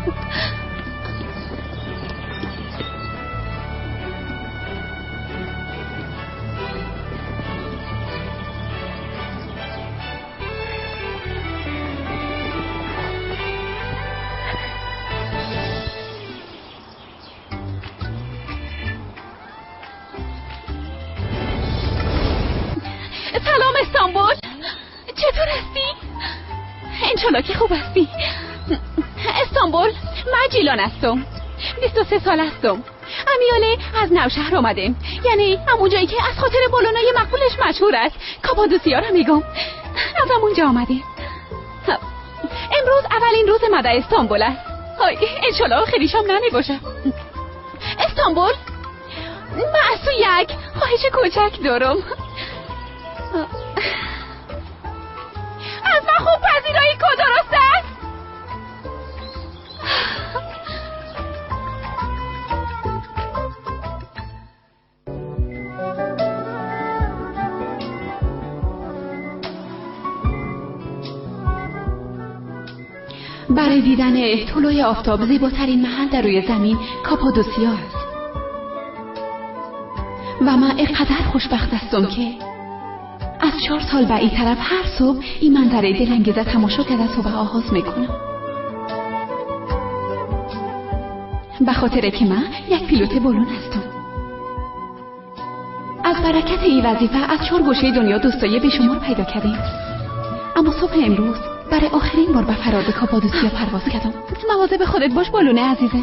سلام استانبول، چطور هستی؟ انشالله که خوب هستی. استانبول، من جیلان هستم، 23 سال هستم. امیاله از نوشهر آمدیم، یعنی همون جایی که از خاطر بالونای مقبولش مشهور است. کاپادوسیا رو میگم. از همونجا آمدیم. امروز اولین روز مده استانبول است. انشالله خیلی شام نمیباشه. استانبول، من از تو یک خواهش کوچک دارم. از من خوب پذیرایی کن، درست است؟ برای دیدن طلوع آفتاب زیباترین محل در روی زمین کاپادوسیا است و من اینقدر خوشبخت هستم که از 4 سال به این طرف هر صبح این منظره دلانگیز تماشا کرده صبح آغاز میکنم. به خاطر که من یک پیلوت بالون هستم. از برکت این وظیفه از 4 گوشه دنیا دوستای بیشمار پیدا کردیم. اما صبح امروز برای آخرین بار به فرار کاپادوسیا پرواز کردم. مواظب خودت باش بالونه عزیزه،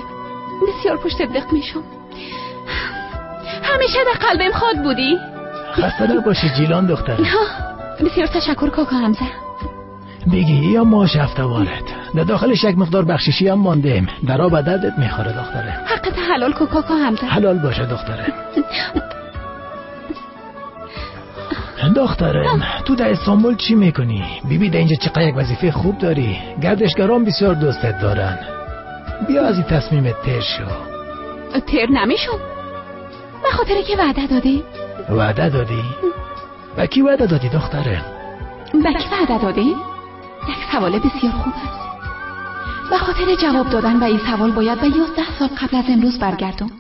بسیار پشت دق میشم. همیشه در قلبم خود بودی. خسته نباشی جیلان دختر. بسیار تشکر کاکا حمزه. بگی یا ماش هفتوارت در داخلش یک مقدار بخششی هم ماندیم. درا به دردت میخوره دختره. حقت حلال کو کاکا حمزه. حلال باشه دختره. دخترم تو در استانبول چی میکنی؟ بیبی در اینجا چقدر یک وظیفه خوب داری. گردشگران بسیار دوستت دارن. بیا از این تصمیمت تر شو. تر نمیشم به خاطر که وعده دادی. وعده دادی؟ به کی وعده دادی دختره؟ به کی وعده دادی؟ یک سوال بسیار خوب است. به خاطر جواب دادن به این سوال باید به 11 سال قبل از امروز برگردم.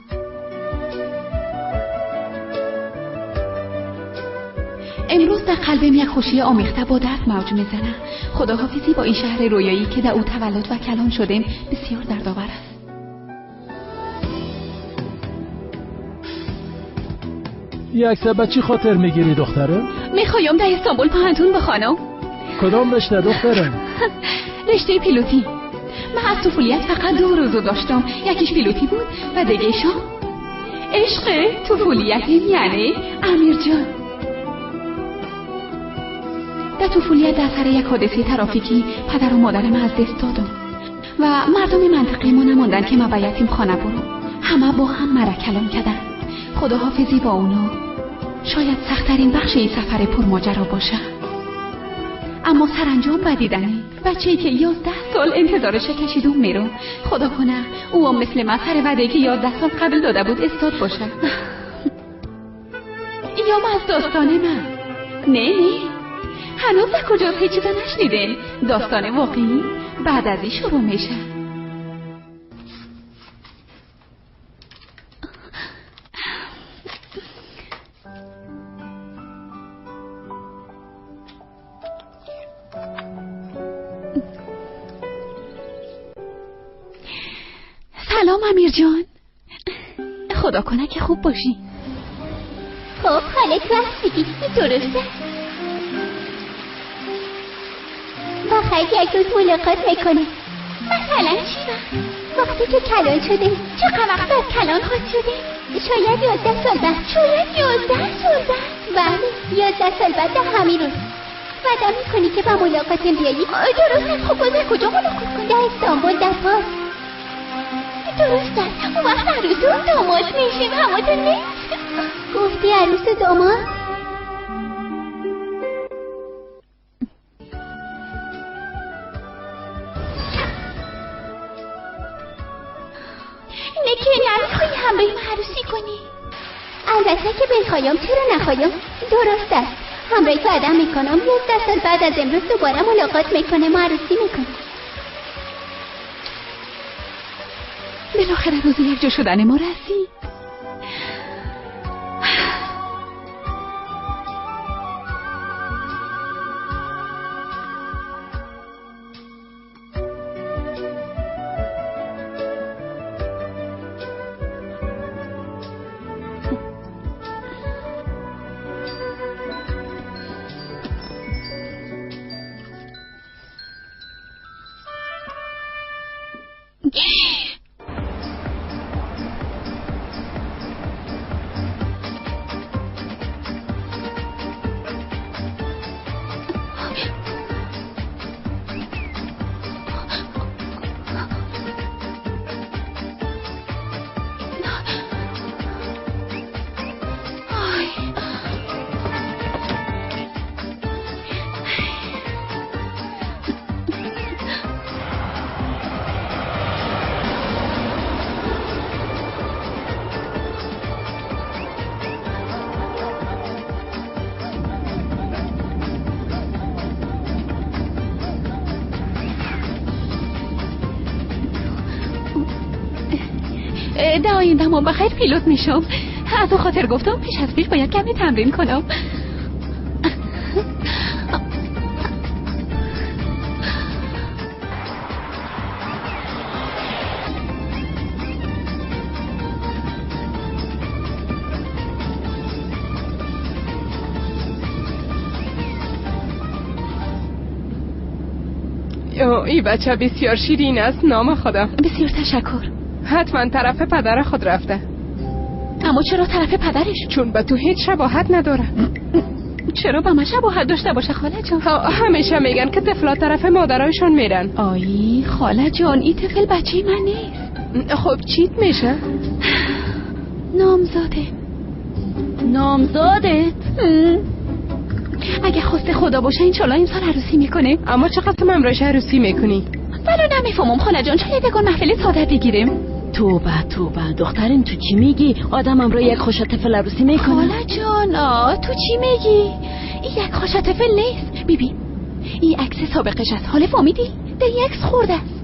امروز در قلبم یک خوشی آمیخته با درد موج میزنه. خداحافظی با این شهر رویایی که در او تولد و کلان شدیم بسیار دردآور است. یک عکس بچی خاطر میگیری دختره؟ میخوایم در استانبول پانتون بخوانم. کدام رشته دختره؟ رشته پیلوتی. من از طفولیت فقط 2 روزو داشتم. یکیش پیلوتی بود و دیگه شام. عشق طفولیت یعنی امیر جان. در طفولیت در سر یک حادثه ترافیکی پدر و مادرم از دست دادم و مردم منطقه ما نماندن که من به یتیم خانه برم. همه با هم مرا کلام کردن. خداحافظی با اونا شاید سخت‌ترین بخش این سفر پرماجرا باشه. اما سرانجام به دیدن بچه‌ای که 11 سال انتظارش کشیدم میرم. خدا کنه او هم مثل من سر وعده‌ای که 11 سال قبل داده بود استاد باشه. یا از داستان من؟ نه هنوز در کجاست هیچ چیزا نشنیدین. داستان واقعی بعد از این شروع میشه. سلام امیر جان. خدا کنه که خوب باشی. خب حالت وقتی درسته؟ با خیلی یک روز ملاقات میکنه. مثلا چی وقتی که کلان شده؟ چقدر وقت از کلان خود شده؟ شاید 11 سال بعد. شاید 11 سال بعد؟ بله 11 سال بعد در همین روز. وعده میکنی که با ملاقاتم بیایی؟ درسته. خب باید کجا ملاقات کنی؟ در استانبول در پارک. درست است. اون وقت عروس و داماد میشیم. هماتون نیست؟ گفتی عروس و داماد؟ نکه نمیخوایی همراه من عروسی کنی؟ البته که بخوایم چرا نخوایم. درست است. همراه تو عدم میکنم 11 سال بعد از امروز دوباره ملاقات میکنه ما عروسی میکنم. بالاخره روز یک جا شدن ما رسید. ده آینده‌مو بخیر پیلوت میشم. از اون خاطر گفتم پیش از پیش باید کمی تمرین کنم. این بچه بسیار شیرین است. نام خدا. بسیار تشکر. حتما طرف پدر خود رفته. اما چرا طرف پدرش؟ چون به تو هیچ شباهت نداره. چرا با من شباهت داشته باشه خاله جان؟ همیشه میگن که طفلا طرف مادرایشون میرن. آی خاله جان، این طفل بچه من نیست. خب چیت میشه؟ نامزاده؟ اگه خواست خدا باشه انشالله این سال عروسی میکنه. اما چقدر امروز عروسی میکنی؟ ولو نمیفهمم خاله جان، چرا بگن محفل ساده بگیریم؟ توبه دخترم تو چی میگی؟ آدم امرو یک خوش طفل عروسی میکنه. خاله جان تو چی میگی؟ این یک خوش طفل نیست. ببین این عکس سابقش است. حال فهمیدی؟ در یک خورده است.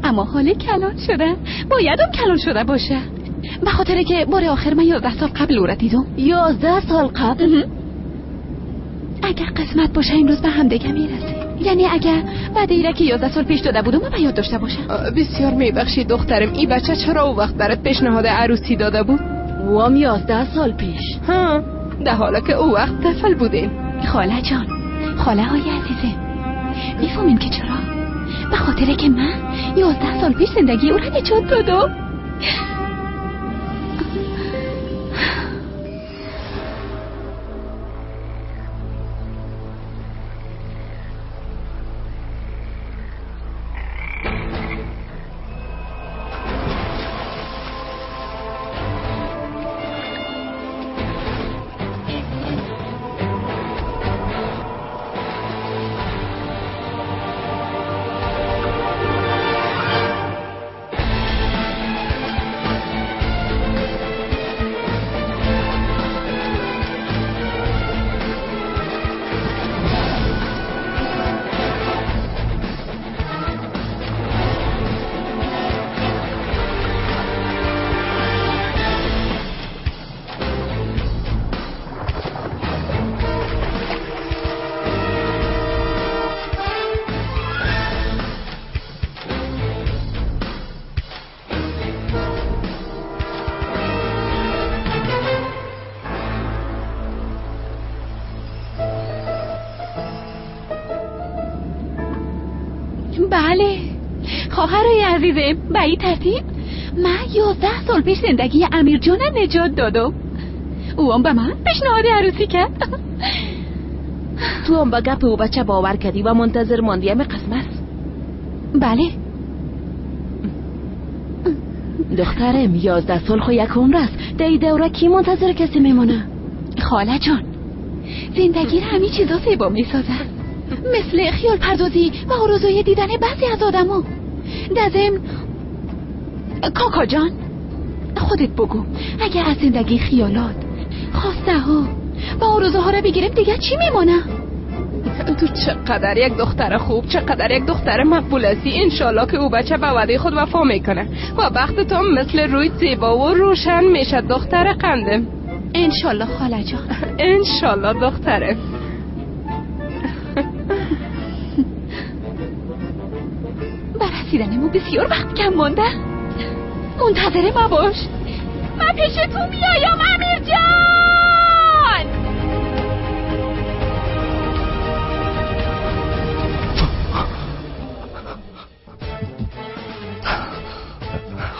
اما حال کلان شده. بایدم کلان شده باشه. به خاطر که بار آخر من 11 سال قبل او را دیدم. 11 سال قبل؟ اگر قسمت باشه امروز به هم دیگه میرسه. یعنی اگر وعده ای را که 11 سال پیش داده بودم من یاد داشته باشم. بسیار میبخشی دخترم، این بچه چرا او وقت برات پیشنهاد عروسی داده بود؟ وام 11 سال پیش. در حالا که او وقت طفل بودین. خاله جان، خاله های عزیزه، میفهمین که چرا؟ به خاطر که من 11 سال پیش زندگی او را نجات دادم. بله خواهرای عزیزم، به این ترتیب من 11 سال پیش زندگی امیر جان نجات دادم. او هم به من پیشنهاد عروسی کرد. تو هم به گپ او بچه باور کردی و منتظر ماندیم قسمت؟ بله دخترم 11 سال خو یک عمر است. در این دوره کی منتظر کسی میمونه؟ خاله جان، زندگی را همین چیزا زیبا میسازه، مثل خیال پردازی و آرزوی دیدن بعضی از آدما. در ضمن کاکا جان خودت بگو، اگه از زندگی خیالات، خواسته ها و آرزوها را بگیریم دیگه چی میمونه؟ تو چقدر یک دختر خوب، چقدر یک دختر مقبول هستی. انشالله که او بچه به وعده خود وفا میکنه و وقت تو مثل روی زیبا و روشن میشه دختر قندم. انشالله خاله جان. انشالله دختره. بر رسیدنمون بسیار وقت کم مانده. منتظر ما باش، من پیش تو میایم امیر جان.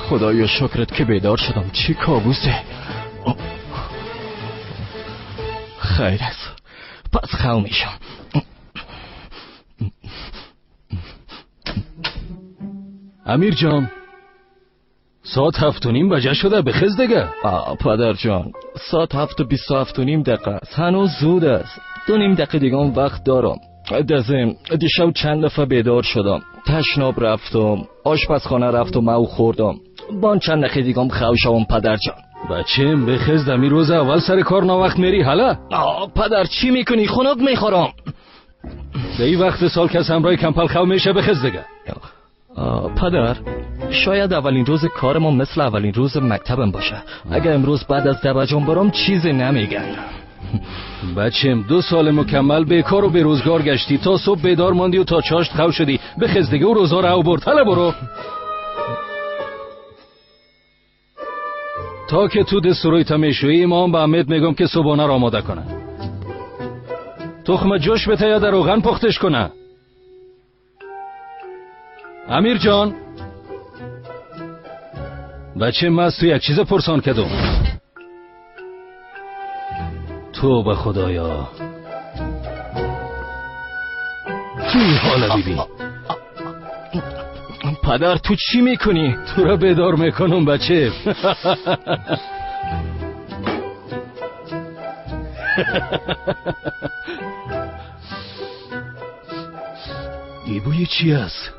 خدایا شکرت که بیدار شدم. چی کابوسه؟ خیر است، پس خو میشم. امیر جان، ساعت 7:30 بجه شده، بخیز دیگه. پدر جان، ساعت 7:27 است. هنوز زود است. 2.5 دقیقه دیگه هم وقت دارم. دزم دیشب چند دفعه بیدار شدم، تشناب رفتم، آشپزخانه رفتم او خوردم. بان چند دقیقه دیگه هم خو شوم پدر جان. بچم بخیز، دمی روز اول سر کار ناوقت میری حالا. پدر چی میکنی؟ خنک میخورم. به این وقت سال کس همراه کمپل خو میشه، بخیز دیگه. پدر، شاید اولین روز کارم مثل اولین روز مکتبم باشه. اگه امروز بعد از دبجان برام چیزی نمیگن. بچم 2 سال مکمل بیکار و بیروزگار گشتی، تا صبح بیدار ماندی و تا چاشت خو شدی. بخیز دیگه و روزا رو او برد. حالا برو. تا که تو دستوروی تمیشوی امام به احمد میگم که صبحانه را آماده کنه. تخم جوش بته یا در روغن پختش کنه. امیر جان، بچه من از تو یک چیز پرسان کردم. تو به خدایا چی حالا بیبی؟ پدر تو چی میکنی؟ تو را بیدار میکنم بچه. ای بوی چی است؟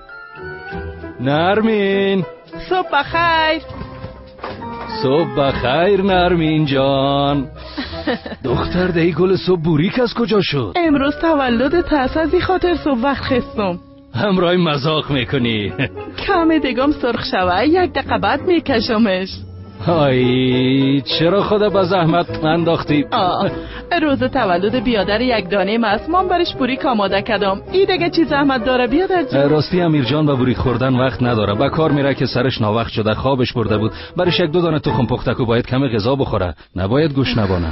نرمین، صبح بخیر. صبح بخیر نرمین جان. دختر دهی گل صبح بوریک از کجا شد؟ امروز تولدت هست، از این خاطر صبح وقت خستم. همراه مذاق میکنی؟ کم دیگم سرخ شوه، 1 دقیقه بعد میکشمش. های چرا خدا به زحمت انداختی؟ روز تولد بیادر یک دانه مسمان برش بوریک آماده کردم. این دیگه چی زحمت داره بیادر جان؟ راستی امیر جان به بوریک خوردن وقت نداره. با کار میره که سرش ناوقت شده، خوابش برده بود. برش 1-2 دانه تخم پختکو باید کمی غذا بخوره، نباید گوش نبانه.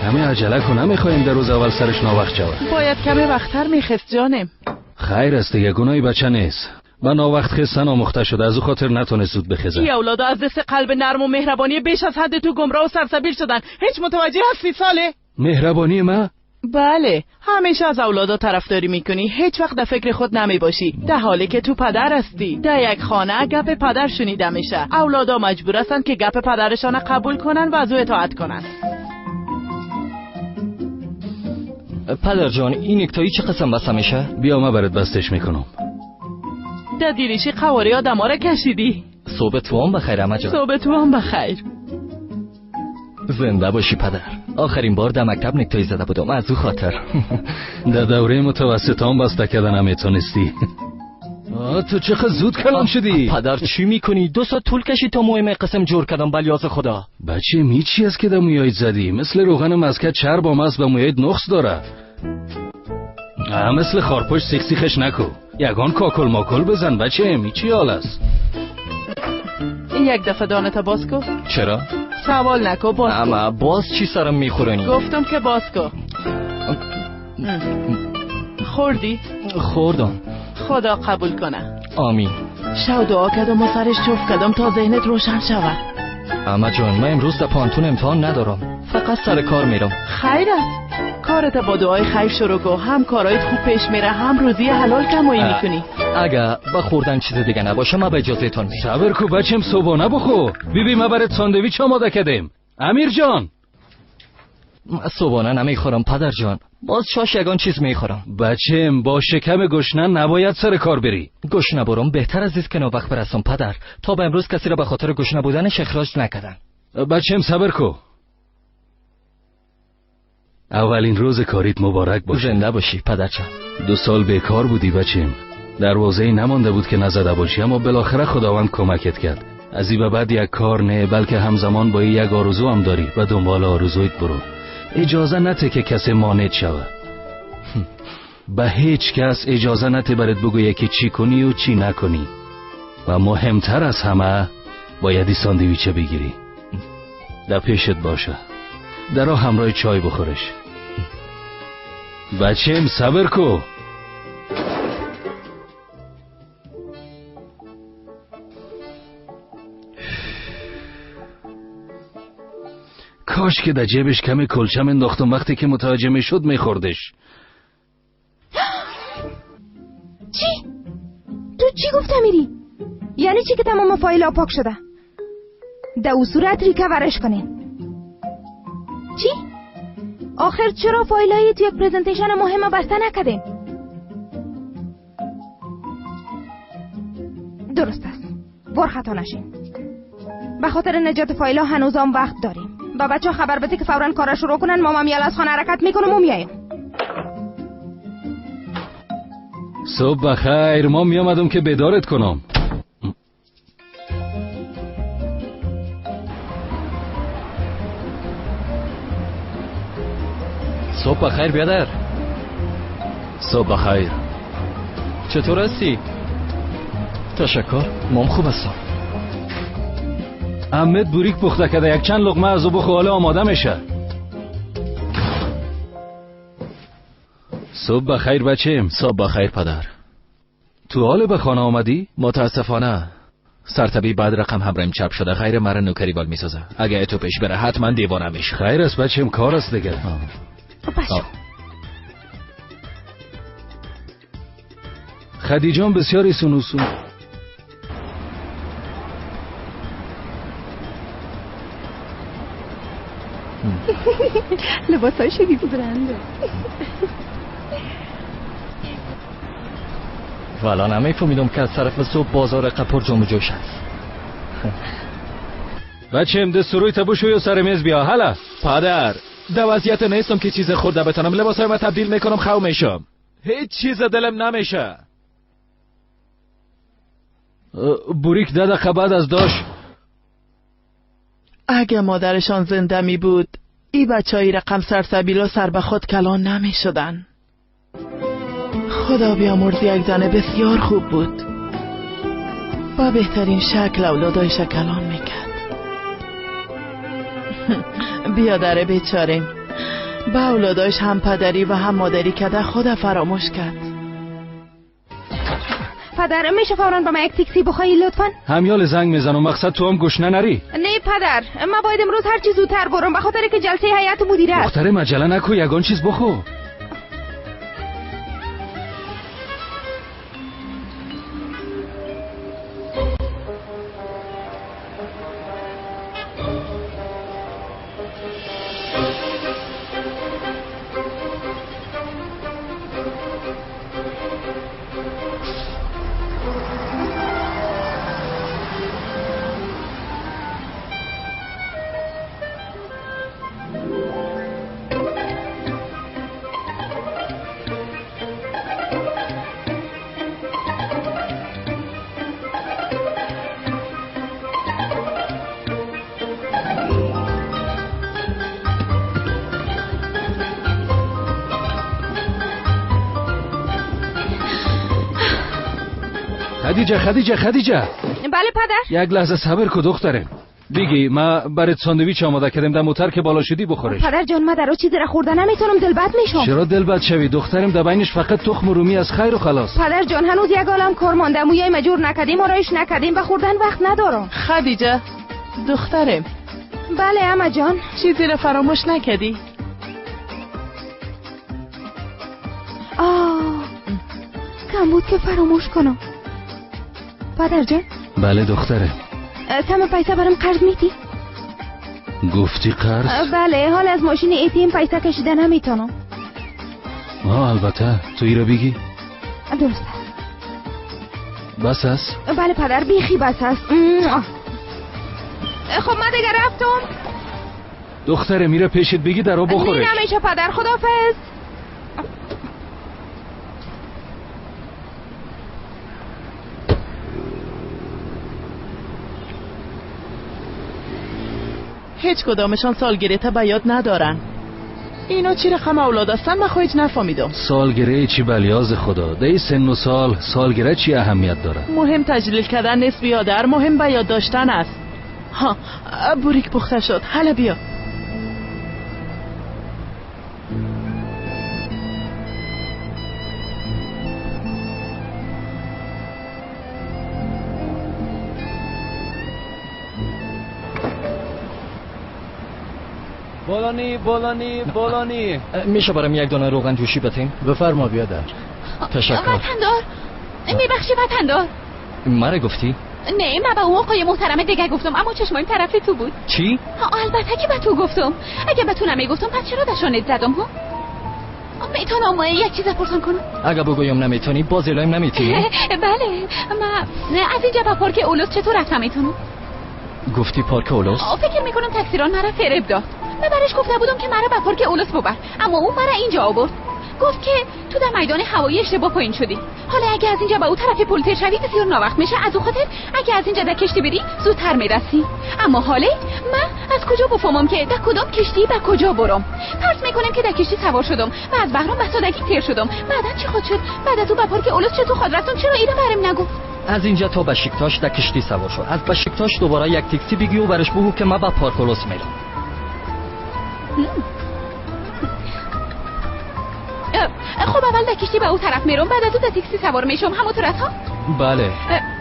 کمی عجله کنه، میخوایم در روز اول سرش ناوقت شود. باید کمی وقتتر میخست جانم. خیر است دیگه، گناهی بچه نیست. من ناوقت خستن آموخته شده، از او خاطر نتونه زود بخیزه. ای اولادا از دست قلب نرم و مهربانی بیش از حد تو گمراه و سرسبیل شدن. هیچ متوجه هستی ساله؟ مهربانی ما؟ بله، همیشه از اولادا طرفداری میکنی، هیچ وقت در فکر خود نمیباشی، در حالی که تو پدر هستی. در یک خانه گپ پدر شنیده میشه. اولادا مجبور هستن که گپ پدرشان قبول کنن و از او اطاعت کنن. پدر جان، این نکتایی چه قسم بسته میشه؟ بیا ما برات بستش میکنم. در دیریشی قواری آدم ها را کشیدی. صبح تو هم بخیر اما جان. صبح تو هم بخیر. زنده باشی پدر. آخرین بار در مکتب نکتایی زده بودم، از او خاطر. در دوره متوسط هم بسته کردن نمیتونستی. تو چقدر زود کلان شدی؟ پدر چی میکنی؟ 2 ساعت طول کشید تا مویم قسم جور کردم، بلیاز خدا. بچه می چی است که در مویایت زدی؟ مثل روغن مسکت چرب هم است و مویایت نقص داره. مثل خارپشت سیخش نکو، یگان کاکل ماکل بزن. بچه می چی حال است؟ یک دفعه دانتا باز کو. چرا؟ سوال نکو، باز کو. اما باز چی سرم میخورنی؟ گفتم که باز کو. خوردی؟ خوردم. خدا قبول کنه. آمین. شو دعا کردم و سرش جفت کردم تا ذهنت روشن شود. اما جان، من امروز در پانتون امتحان ندارم، فقط سر کار میرم. خیر است. کارت با دعای خیر شروع کن، هم کارایت خوب پیش میره، هم روزی حلال کمایی میکنی. اگه با خوردن چیز دیگه نباشه ما به اجازهتون میدم. صبر کو بچم، صبحانه بخو. بیبی ما برات ساندویچ آماده کردیم. امیر جان، صبحانه نمیخورم پدر جان. باز شاش یگان چیز میخورم. بچم با شکم گشنه نباید سر کار بری. گشنه برم بهتر از است که ناوقت برسم پدر. تا به امروز کسی را به خاطر گشنه بودنش اخراج نکردن. بچم صبر کو. اولین روز کاریت مبارک باشه. زنده باشی پدر جان. 2 سال بیکار بودی بچم. دروازه‌ای نمانده بود که نزده باشی، اما بالاخره خداوند کمکت کرد. از این به بعد یک کار نه بلکه همزمان با یک آرزو هم داری و دنبال آرزویت برو. اجازه نته که کسی مانعت شود. به هیچ کس اجازه نته برات بگویه که چی کنی و چی نکنی. و مهمتر از همه باید ساندویچه بگیری. در پیشت باشه. در راه همراه چای بخورش. بچم صبر کو. کاش که در جیبش کمی کلچم انداختم، وقتی که متوجه میشد میخوردش. چی؟ تو چی گفته میری؟ یعنی چی که تمام فایل ها پاک شده؟ در او صورت ریکورش کنین. چی؟ آخر چرا فایل هایی توی پریزنتیشن مهم بسته نکردین؟ درست است، بار خطا نشین. به خاطر نجات فایل ها هنوز هم وقت داریم. با بچه ها خبر بده که فوراً کارا شروع کنن. ماما میال از خانه حرکت میکنم و میایم. صبح بخیر. ما میامدم که بیدارت کنم. صبح بخیر بیادر. صبح بخیر. چطور هستی؟ تشکر، مام خوب هستم. عمت بوریک پخته کرده، یک چند لقمه از او بخور، حالا آماده میشه. صبح بخیر بچم. صبح بخیر پدر. تو حال به خانه آمدی؟ متاسفانه سرطبیب بعد رقم همراهیم چپ شده، غیر مرا نوکری بال میسازه. اگه تو پیش بره حتما دیوانه میشه. خیر است بچم، کار است دیگه. خدیجان بسیار ایسونوسون. لباسای شدید برنده. والا نمیفهمیدم که از طرف صبح بازار قپر جمع جوش است. بچم دست روی تبوشو یا سر میز بیا. حالا پدر در وضعیت نیستم که چیز خورده بتونم. لباسای ما تبدیل میکنم خو میشم. هیچ چیز دلم نمیشه. بوریک 10 دقیقه بعد از داشت. اگه مادرشان زنده می بود ای بچه‌ای رقم سرسبیل و سر به خود کلان نمی شدن. خدا بیامرز یک زن بسیار خوب بود و بهترین شکل اولادایش کلان میکرد. بیادر بیچاره به اولادایش هم پدری و هم مادری کده خود فراموش کرد. پدر میشه فوراً با من یک تاکسی بخوایی لطفاً؟ همیال زنگ میزنم. مقصد تو هم گشنه نری؟ نه پدر، من باید امروز هر چیز زودتر برم به خاطر که جلسه هیئت مدیره است. دختر مجله نکو، یگان چیز بخو. خدیجه. بله پدر. یک لحظه صبر کو دخترم. بگی ما برات ساندویچ آماده کردم، در موتر که بالا شدی بخورش. پدر جان من درو چیزی را خورده نمیتونم، دلبد میشم. چرا دلبد شوی دخترم؟ در بینش فقط تخم رومی از خیر و خلاص. پدر جان هنوز یک عالم کار مانده، مویای مجور نکردیم، آرایش نکردیم، به خوردن وقت ندارم. خدیجه دخترم. بله اما جان. چیزی را فراموش نکردی؟ کم بود که فراموش کنم. پدر جان. بله دختره. تمام پیسه برام قرض میدی؟ گفتی قرض؟ بله، حال از ماشین ایتیم پیسه کشیدن نمیتونم. البته تو ایره بگی؟ درست است. بس است؟ بله پدر، بیخی بس است. خب من دیگه رفتم. دختره میره پیشت بگی درو بخوره. نمیشه پدر، خداحافظ. هیچ کدامشان سالگرده بیاد ندارن. اینا چی رقم اولاد هستن؟ من خواهیچ نفهمیدم. سالگره چی بلیاز خدا؟ ده سن و سال سالگره چی اهمیت داره؟ مهم تجلیل کردن نیست بیادر، مهم بیاد داشتن است. ها بوریک پخته شد، حالا بیا. بولانی میشه برام یک دانه روغن جوشی بتین؟ بفرما بیادر. تشکر. وطندار، میبخشی وطندار؟ مره گفتی؟ نه، من به اون آقای محترم دیگه گفتم، اما چشمایم طرف تو بود. چی؟ البته که به تو گفتم. اگه به تو نمیگفتم پس چرا دشانت زدم ها؟ میتونم یک چیز پرسان کنم؟ اگه بگویم نمیتونی باز الایم نمیتونی؟ بله، من از اینجا به پارک اولوس چطور رفتم میتونم؟ گفتی پارک اولوس؟ فکر میکنم تکسیران مرا فریب داد. من برش گفته بودم که مرا به پارک اولوس ببر، اما اون مرا اینجا آورد. گفت که تو در میدان هوایی اشتباه پایین شدی. حالا اگه از اینجا به اون طرف پل تر شوی بسیار ناوقت میشه، از اون خاطر اگه از اینجا در کشتی بری زودتر میرسی. اما حالا من از کجا بفهمم که در کدام کشتی به کجا برم؟ فرض میکنم که در کشتی سوار شدم و از بحرام به سادگی تیر شدم. بعدن چی خود شد؟ بعد از تو به پارک اولوس چطور خود رفتم؟ چرا اینو برام نگفت؟ از اینجا تا بشکتاش در کشتی سوار شو. از بشکتاش دوباره یک تاکسی بگی و برش بگو که من به پارک اولوس میرم. خب اول در کشتی به اون طرف میرم، بعد از اون در تاکسی سوار میشم، همونطور است ها؟ بله.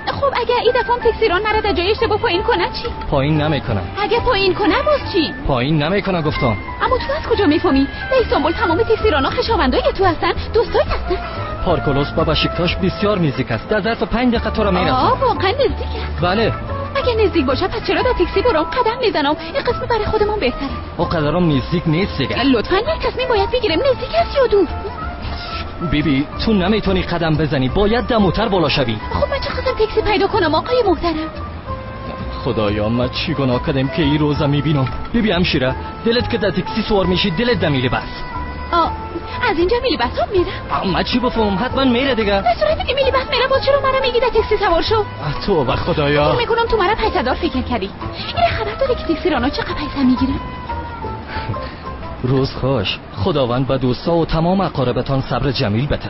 خب اگه این دفعه تاکسیران مرا در جای اشتباه پایین کنه چی؟ پایین نمیکنه. اگه پایین کنه باز چی؟ پایین نمیکنه گفتم. اما تو از کجا میفهمی؟ در استانبول تمام تاکسیرانا خویشاوندای تو هستن، دوستای هستن. پارک اولوس با بشکتاش بسیار نزدیک است. در ظرف 5 دقیقه تو را میرسم. واقعا نزدیک است؟ بله. اگه نزدیک باشه پس چرا در تاکسی برام قدم میزنم؟ این قسم برای خودمون بهتره. او قدرم نزدیک نیست دیگه. لطفاً یک تصمیم باید بگیریم، نزدیک است یا دور؟ بیبی تو نمیتونی قدم بزنی، باید دموتر بالا شوی. خب من چه خواستم تاکسی پیدا کنم آقای محترم؟ خدایا من چی گناه کردم که این روزا میبینم. بیبی همشیره، دلت که در تاکسی سوار میشی دلت دمیلی بس. از اینجا میلی بس ها میره؟ من چی بفهم؟ حتما میره دیگه. به صورتی که میلی بس میره باز چرا مرا میگی در تاکسی سوار شو؟ تو به خدایا میکنم تو مرا پیسه دار فکر کردی. این خبر داری که تاکسی رانا چقدر پیسه میگیره؟ روز خوش. خداوند به دوستا و تمام اقاربتان صبر جمیل بده.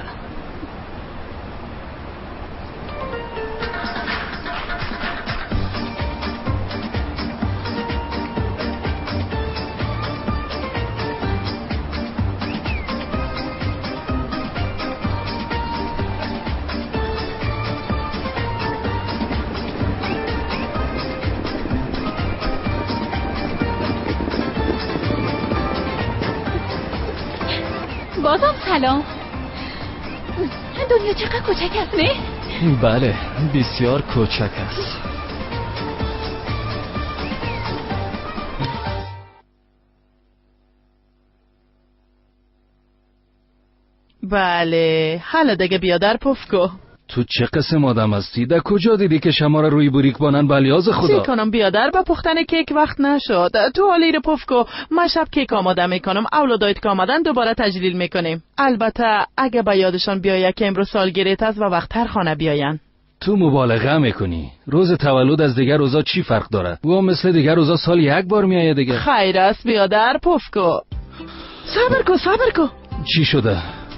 بازم سلام. دنیا چقدر کوچک است نه؟ بله بسیار کوچک است. بله حالا دیگه بیادر پفکو. تو چه قسم آدم هستی؟ در کجا دیدی که شما را روی بوریک بانن بلیاز خدا؟ چی کنم بیادر؟ با پختن کیک وقت نشد. تو حالی رو پفکو من شب کیک آماده میکنم، اولادایت که آمدن دوباره تجلیل میکنیم. البته اگه با یادشان بیایه که امروز سالگرد است و وقت‌تر خانه بیاین. تو مبالغه میکنی. روز تولد از دیگر روزا چی فرق داره؟ او مثل دیگر روزا سال یک بار میایه دیگه. خیر است بیادر پفکو. صبر کو. چی شده؟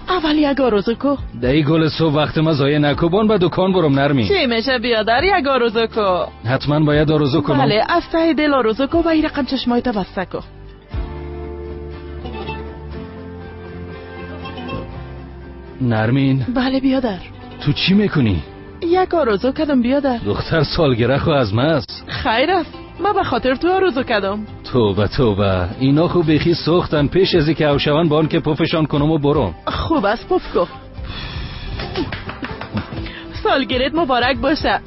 اول یک آرزو کو. دایی گل صبح وقت ما ضایع نکو، بان به دکان برم نرمی. چی میشه بیادر؟ یک آرزو کو. حتما باید آرزو کنم. بله از ته دل آرزو کو و این رقم چشمایت بسته کو. نرمین. بله بیادر. تو چی میکنی؟ یک آرزو کردم بیادر. دختر سالگرد خو از ماست. خیر است، من به خاطر تو آرزو کردم. توبه اینا خوب بخی سوختن پیش ازی که اوشون بان که پفشان کنم و برم. خوب است پفکو. سالگرد مبارک باشه.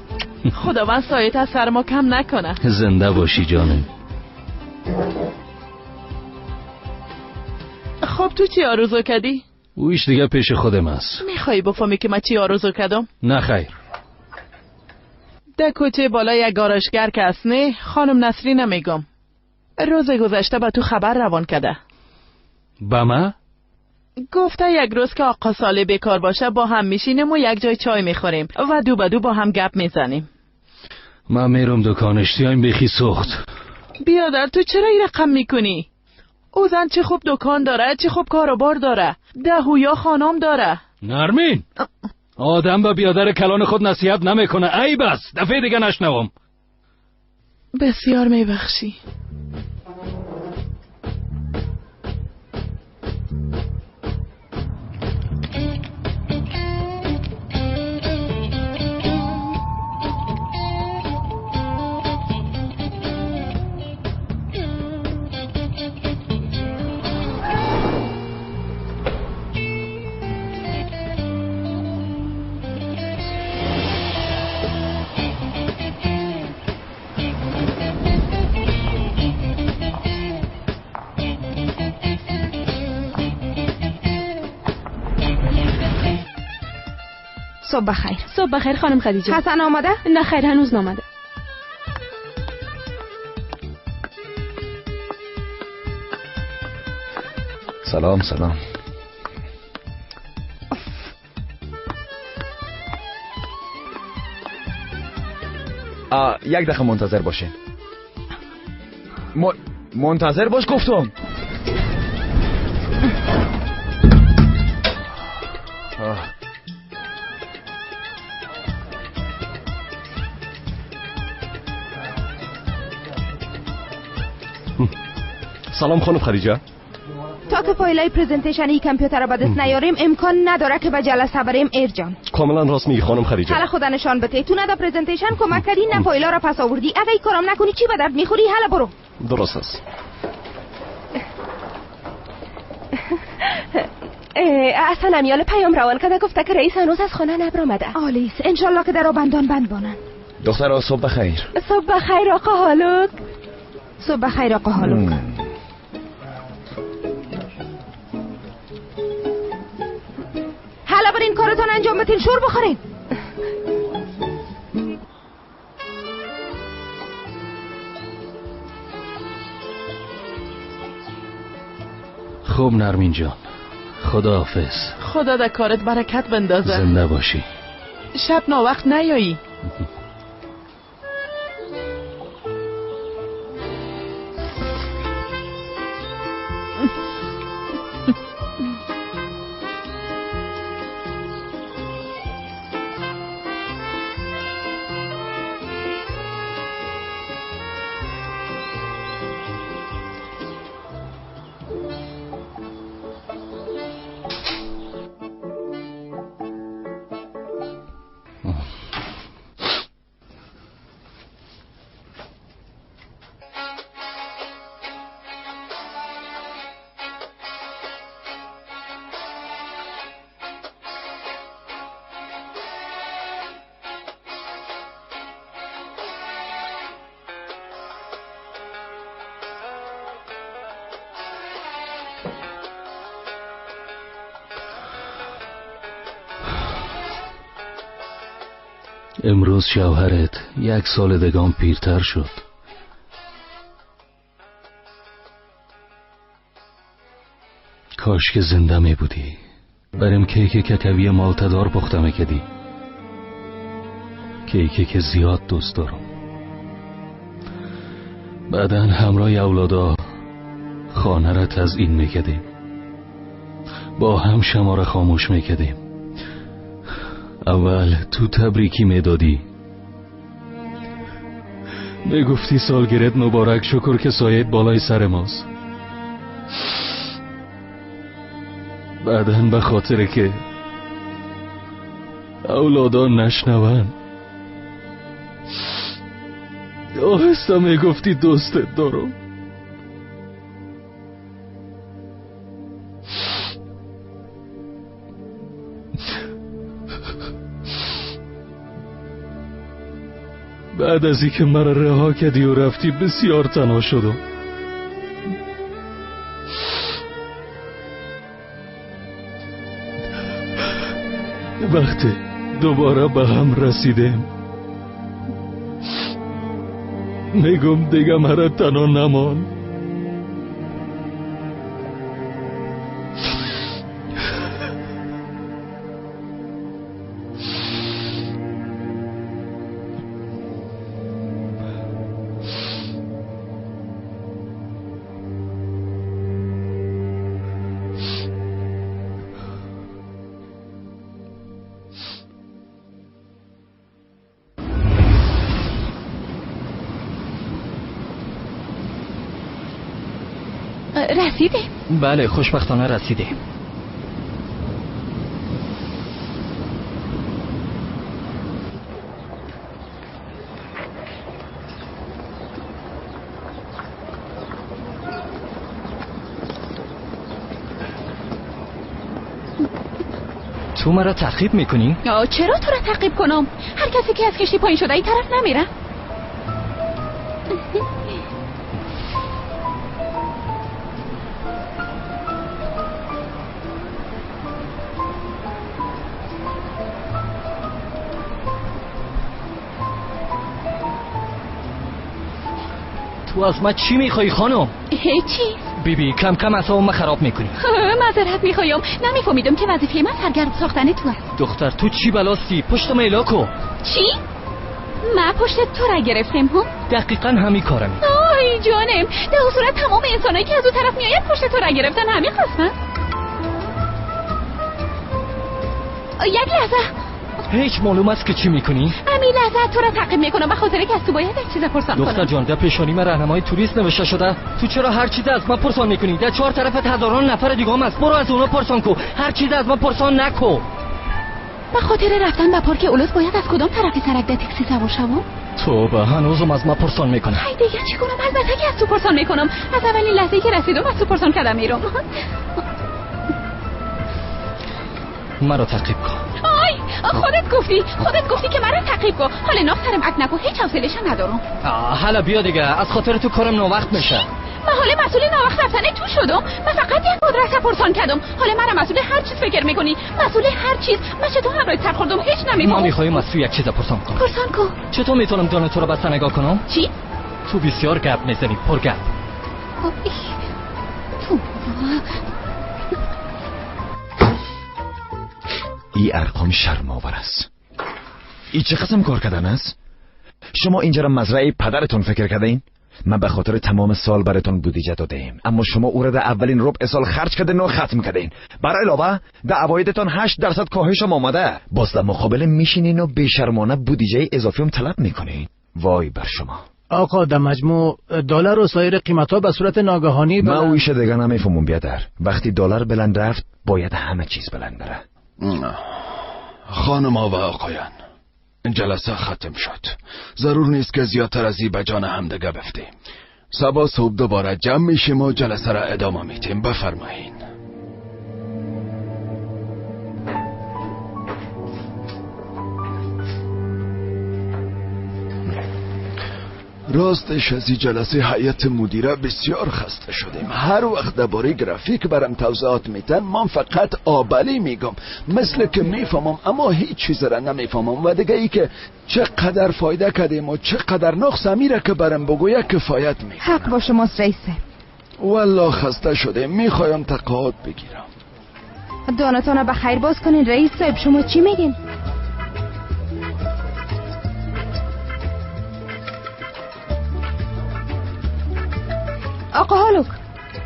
خداوند سایت از سر ما کم نکنه. زنده باشی جانم. خب تو چی آرزو کردی؟ اویش دیگه پیش خودم است. میخوایی بفهمی که من چی آرزو کردم؟ نه خیر. در کوچه بالا یک گارشگر که است نه خانم نصری نمیگم. روز گذشته به تو خبر روان کرده. با ما؟ گفته یک روز که آقا صالح بیکار باشه با هم میشینیم و یک جای چای میخوریم و دو به دو با هم گپ میزنیم. من میرم دکانش تیایم بخی سخت. بیادر تو چرا این رقم میکنی؟ او زن چه خوب دکان داره، چه خوب کاروبار داره، دهویا خانم داره. نرمین آدم با بیادر کلان خود نصیحت نمیکنه. ای بس دفعه دیگه نشنوم. بسیار میبخشی. صبح بخیر. صبح بخیر خانم خدیجه. حسن آماده؟ نه خیر هنوز نامده. سلام. یک دقیقه منتظر باشین. منتظر باش گفتم. سلام خانم خدیجه. تا که فایلای پرزنتیشنی کامپیوتر را به دست نیاریم امکان نداره که به جلسه بریم ایرجان. کاملا راست میگی خانم خدیجه. حالا خدا نشان بده تو نه در پرزنتیشن کمک کردی نه فایلا را پس آوردی. اگه این کارم نکنی چی به درد میخوری؟ حالا برو. درست است. اصلا امیال پیام روان کرده گفته که رئیس هنوز از خانه نبرآمده. آلیس انشالله که در بندان بند بانن. دخترها صبح بخیر. صبح بخیر آقا هالوک. صبح بخیر آقا هالوک. حالا برین کارتان انجام بدین شور بخورین. خوب نرمین جان خدا حافظ. خدا در کارت برکت بندازه. زنده باشی. شب ناوقت نیایی. امروز شوهرت 1 سال دگان پیرتر شد. کاش که زنده می بودی. بریم کیک ککوی مالتدار پخته میکدی. کیکی که زیاد دوست دارم. بعدن همراه اولادا خانه را تزیین میکدیم. با هم شما را خاموش میکدیم. اول تو تبریکی میدادی، میگفتی سالگرد مبارک، شکر که سایت بالای سر ماست. بعدن به خاطر که اولادا نشنون آهسته میگفتی دوستت دارم. بعد از اینکه مرا رها کردی و رفتی بسیار تنها شدم. وقتی دوباره به هم رسیدیم میگم دیگه مرا تنها نمان. رسیده؟ بله خوشبختانه رسیده. تو مرا تعقیب میکنی؟ چرا تو را تعقیب کنم؟ هر کسی که از کشتی پایین شده ای طرف نمیره؟ تو از من چی میخوایی خانم؟ هیچی. بیبی کم کم اعصابم خراب میکنی. معذرت میخوایم، نمیفهمیدم که وظیفه من سرگرم ساختن تو است. دختر تو چی بلاستی؟ پشت میلا کو. چی؟ من پشت تو را گرفتم هم؟ دقیقا همین کارم. آی جانم، در صورت تمام انسانایی که از اون طرف میآید پشت تو را گرفتن همین خواستن. یک لحظه. هیچ معلوم است که چی میکنی؟ همین لحظه تو را تعقیب میکنم به خاطر که از تو باید یک چیز پرسان کنم. دختر جان در پیشانی من راهنمای توریست نوشته شده. تو چرا هر چیز از من پرسان میکنی؟ در چهار طرفت هزاران نفر دیگه هم است. برو از اونا پرسان کو. هر چیز از من پرسان نکو. به خاطر رفتن به پارک اولوس باید از کدام طرفی سرک در تاکسی سوار شوم؟ تو به هنوزم از من پرسان میکنی؟ ای دیگه چی کنم؟ البته که از تو پرسان میکنم. از اولین لحظه‌ای که رسیدم از تو پرسان کردم میرم. مرا تعقیب کن. خودت گفتی که مرا تعقیب کن. حالا ناخرم اک نکن، هیچ حوصله‌اش ندارم. حالا بیا دیگه، از خاطر تو کارم ناوقت میشه. من حالا مسئول ناوقت رفتن تو شدم. من فقط یک مدرسه پرسان کردم. حالا مرا مسئول هر چیز فکر میکنی؟ مسئول هر چیز؟ من چطور همراهت سر خوردم هیچ نمیفهمم. من میخوایم از تو یک چیز پرسان کنم. پرسان کن. چطور میتونم جان تو رو بس نگاه کنم؟ چی؟ تو بسیار گپ میزنی، پر گپ. تو ای ارقام شرم‌آور است. ای چه قسم کار کردن است؟ شما اینجا را مزرعه پدرتون فکر کردین؟ من به خاطر تمام سال براتون بودجه دادیم، اما شما او را در اولین ربع سال خرج کردین و ختم کردین. برای علاوه در عوایدتان 8% کاهش هم آمده. باز در مقابل میشینین و بیشرمانه بودجه اضافی هم طلب میکنین. وای بر شما. آقا در مجموع دلار و سایر قیمت‌ها به صورت ناگهانی من اویش دیگه نمیفهمم بیادر. وقتی دلار بلند رفت باید همه چیز بلند بره. خانم‌ها و آقایان، جلسه ختم شد. ضرور نیست که زیادتر از این به جان همدیگه بفتیم. صبح صبح دوباره جمع میشیم و جلسه را ادامه میدیم. بفرمایین. راستش از این جلسه هیئت مدیره بسیار خسته شدیم. هر وقت درباره گرافیک برام توضیحات میتن من فقط آبلی میگم، مثل که میفهمم اما هیچ چیز را نمیفهمم. و دیگه ای که چقدر فایده کردیم و چقدر نقص میره که برام بگویه کفایت میکنه. حق با شماست رئیسه. والله خسته شده، میخوایم تقاعد بگیرم. دانتانه به خیر باز کنین رئیس صاحب. شما چی میگین؟ آقا هالوک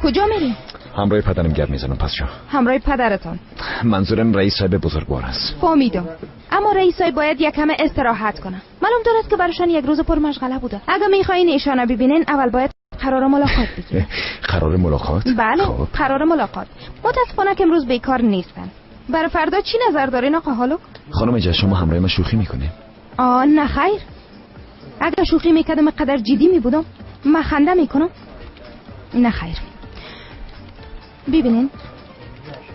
کجا میری؟ همراه پدرم گپ میزنم. پس شو. همراه پدرتان؟ منظورم رئیس صاحب بزرگوار است. فهمیدم، اما رئیس صاحب باید یک کم استراحت کنه. معلوم دارد که برایشان یک روز پر مشغله بوده. اگه میخواین ایشانا ببینین اول باید قرار ملاقات بگیرین. قرار ملاقات؟ بله خب. قرار ملاقات. متاسفانه که امروز بیکار نیستن. برای فردا چی نظر دارین آقا هالوک؟ خانم جا شما همراه من شوخی میکنین؟ نه خیر. اگه شوخی میکردم اینقدر جدی میبودم. من خنده میکنم؟ نه خیر. ببینین،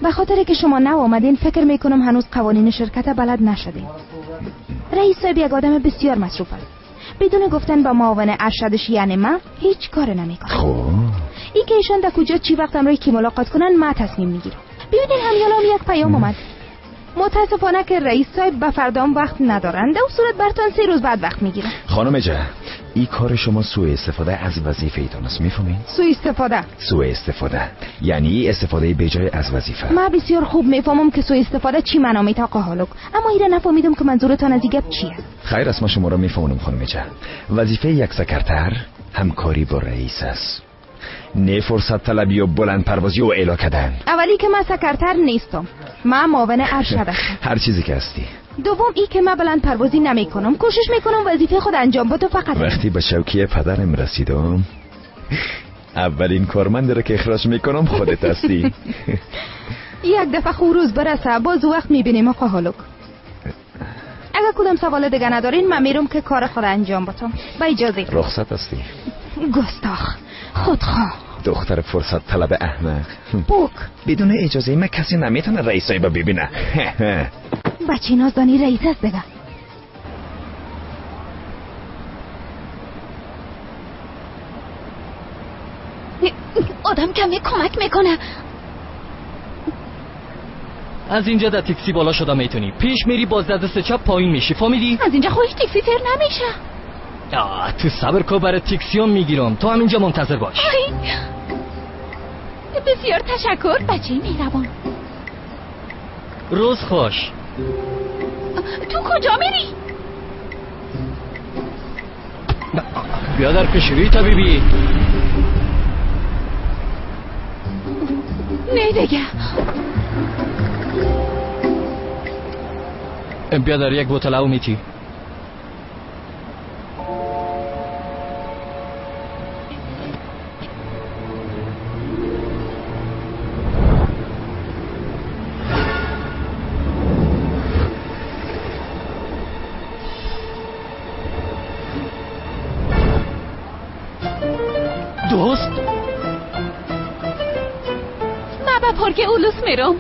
به خاطر که شما نو آمدین فکر میکنم هنوز قوانین شرکت بلد نشدین. رئیس صاحب یک آدم بسیار مصروف است. بدون گفتن با معاون ارشدش یعنی من هیچ کار نمیکنه. خب ای که ایشان در کجا چی وقت امروز کی ملاقات کنن من تصمیم میگیرم. ببینین همیالا یک پیام اومد. متاسفانه که رئیس صاحب به فردام وقت ندارن. در صورت برتان 3 روز بعد وقت میگیرن. خانم جه، این کار شما سوء استفاده از وظیفه ایتان است، میفهمین؟ سوء استفاده یعنی استفاده بیجای از وظیفه. من بسیار خوب میفهمم که سوء استفاده چی معنا میده آقا هالوک، اما ایره نفهمیدم که منظورتان از این گپ چیه. خیر است، ما شما را میفهمم خانم جه. وظیفه یک سکرتر همکاری با رئیس است، نه فرصت طلبی و بلند پروازی و اعلا کردن. اولی که من سکرتر نیستم، من معاون ارشد هستم. هر چیزی که هستی. دوم ای که من بلند پروازی نمی کنم، کوشش میکنم وظیفه خود انجام بدم. فقط وقتی به شوکه پدرم رسیدم اولین کارمند را که اخراج میکنم خودت هستی. یک دفعه خروز برسه باز وقت میبینیم آقا هالوک. اگر کدام سوال دیگه ندارین من میرم که کار خود انجام بدم. با اجازه. رخصت هستی. گستاخ، خودخواه، دختر فرصت طلب احمق. بوک. بدون اجازه من کسی نمیتونه رئیس صاحب ببینه. بچه نازدانی رئیس هست دیگه. آدم کمی کمک میکنه. از اینجا در تاکسی بالا شده میتونی، پیش میری باز دست چپ پایین میشی، فهمیدی؟ از اینجا خودش تاکسی تر نمیشه. تو صبر کو، برای تاکسی هم میگیرم، تو همینجا منتظر باش. بسیار تشکر بچه مهربان. روز خوش. تو کجا میری؟ بیا در پیشروی طبیبی. نه دیگه. بیا در یک بوتل او میتی. دوست؟ من با پارک اولوس میرم.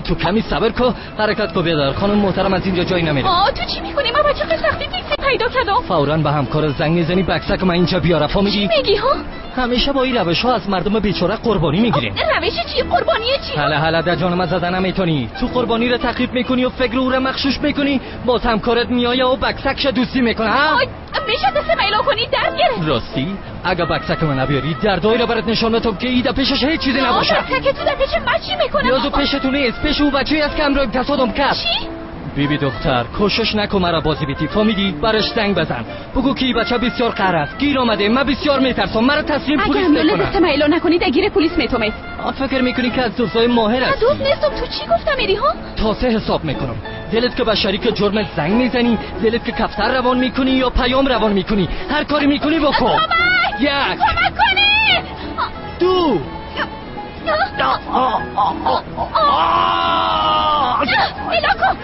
تو کمی صبر کو، حرکت کو بیادر. خانم محترم از اینجا جایی نمیره. تو چی میکنی؟ من با چه سختی تاکسی پیدا کردم. فوراً به همکار زنگ میزنی بکسک من اینجا بیاره، فهمیدی؟ چی میگی ها؟ همیشه با این روش ها از مردم بیچاره قربانی میگیریم. روش چی؟ قربانیه چی؟ حالا در جان من زدن نمیتونی. تو قربانی رو تعقیب میکنی و فکر او رو مخشوش میکنی، باز همکارت میایه و بکسکش دوستی میکنه. ها میشه دست میلا کنی درد گرفت. راستی اگه بکسک من نبیاری در دایره برات نشون بدم که ایده پیشش هیچ چیزی نباشه. بکسک تو در پیش من چی میکنه؟ یادو پیشتون نیست، پیش او بچه‌ای است که امروز تصادم کرد. چی؟ بیبی دختر کوشش نکن مرا بازی بیتی، فهمیدی؟ برش زنگ بزن بگو که این بچه بسیار قهر است، گیر آمده، من بسیار میترسم، مرا تسلیم پلیس میکنه. اگه دست میلا نکنی درگیر پلیس میتومید. فکر میکنی که از دوستای ماهر هستی؟ دوست نیستم. تو چی گفتم میری ها؟ تا 3 حساب میکنم. دلت که به شریک جرمت زنگ میزنی، دلت که کفتر روان میکنی یا پیام روان میکنی، هر کاری میکنی بکن. یک کمک کنی. 2 میلا کن.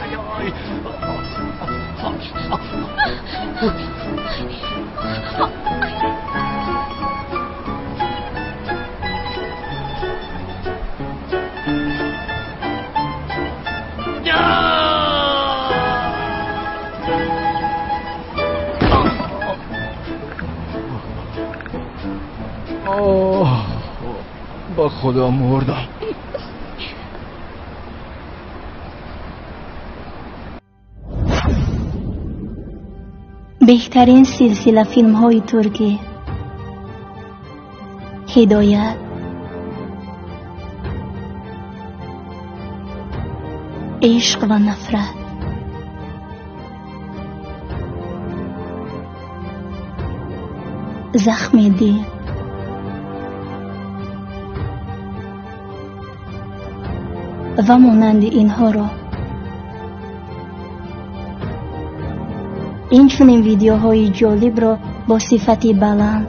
با خدا مردم. بهترین سلسله فیلم های ترکی، هدایت، عشق و نفرت، زخم دل، و مانند اینها را این چنین ویدیوهای جالب را با صفتی بلند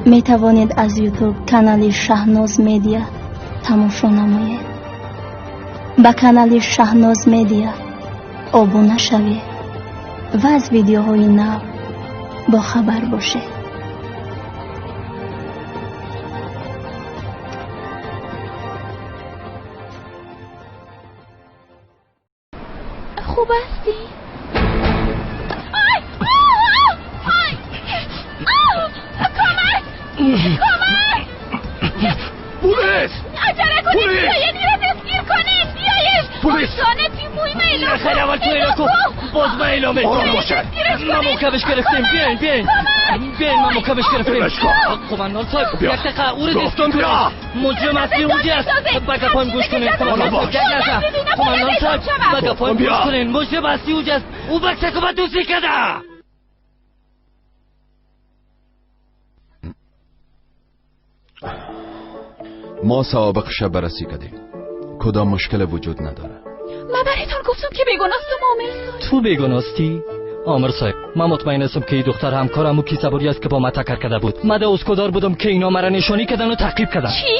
می توانید از یوتیوب کانال شهناز مدیا تماشا نمایید. با کانال شهناز مدیا ابونه شوید و از ویدیوهای نو با خبر باشید. خوب هستی؟ پلیس! عجله کنید! بیایید میره دستگیر کنید! بیایید! پلیس خیلی اول تو اینا کن باز من اعلامه باشه ما موکبش گرفتیم بیاین ما موکبش گرفتیم قماندان صاحب یک دقیقه او رو دستگیر کنید مجرم اصلی اونجی است بگه پایم گوش کنید قماندان صاحب بگه پایم گوش کنید مجرم اصلی اونجی است او بکسه که باید دوستی کرده ما سوابق شب بررسی کردیم کدام مشکل وجود نداره من برایتان گفتم که بیگناستم عامر صاحب تو بیگناستی؟ عامر صاحب من مطمئن هستم که این دختر همکارم و کیسه است که با ما تکر کرده بود من اسکدار بودم که اینا مرا نشانی کردن و تعقیب کردن چی؟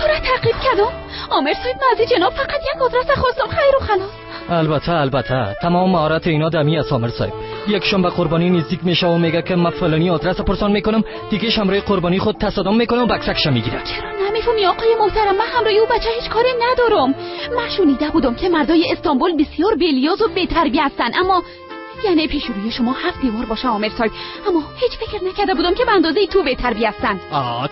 تو را تعقیب کردم؟ عامر صاحب من از جناب فقط یک آدرس خواستم خیر و خلاص البته تمام مهارت اینا دمی است عامر صاحب یکشون به قربانی نزدیک میشه و میگه که من فلانی آدرس پرسان میکنم دیگه شماره قربانی خود تصادم میکنه و بکسکش میگیره چرا نمیفهمی آقای محترم من همراه او بچه هیچ کاری ندارم من شنیده بودم که مردای استانبول بسیار بیلیاز و بی‌تربیت هستن اما یعنی پیش روی شما 7 دیوار باشه عامر صاحب اما هیچ فکر نکرده بودم که به اندازه تو بی‌تربیت هستن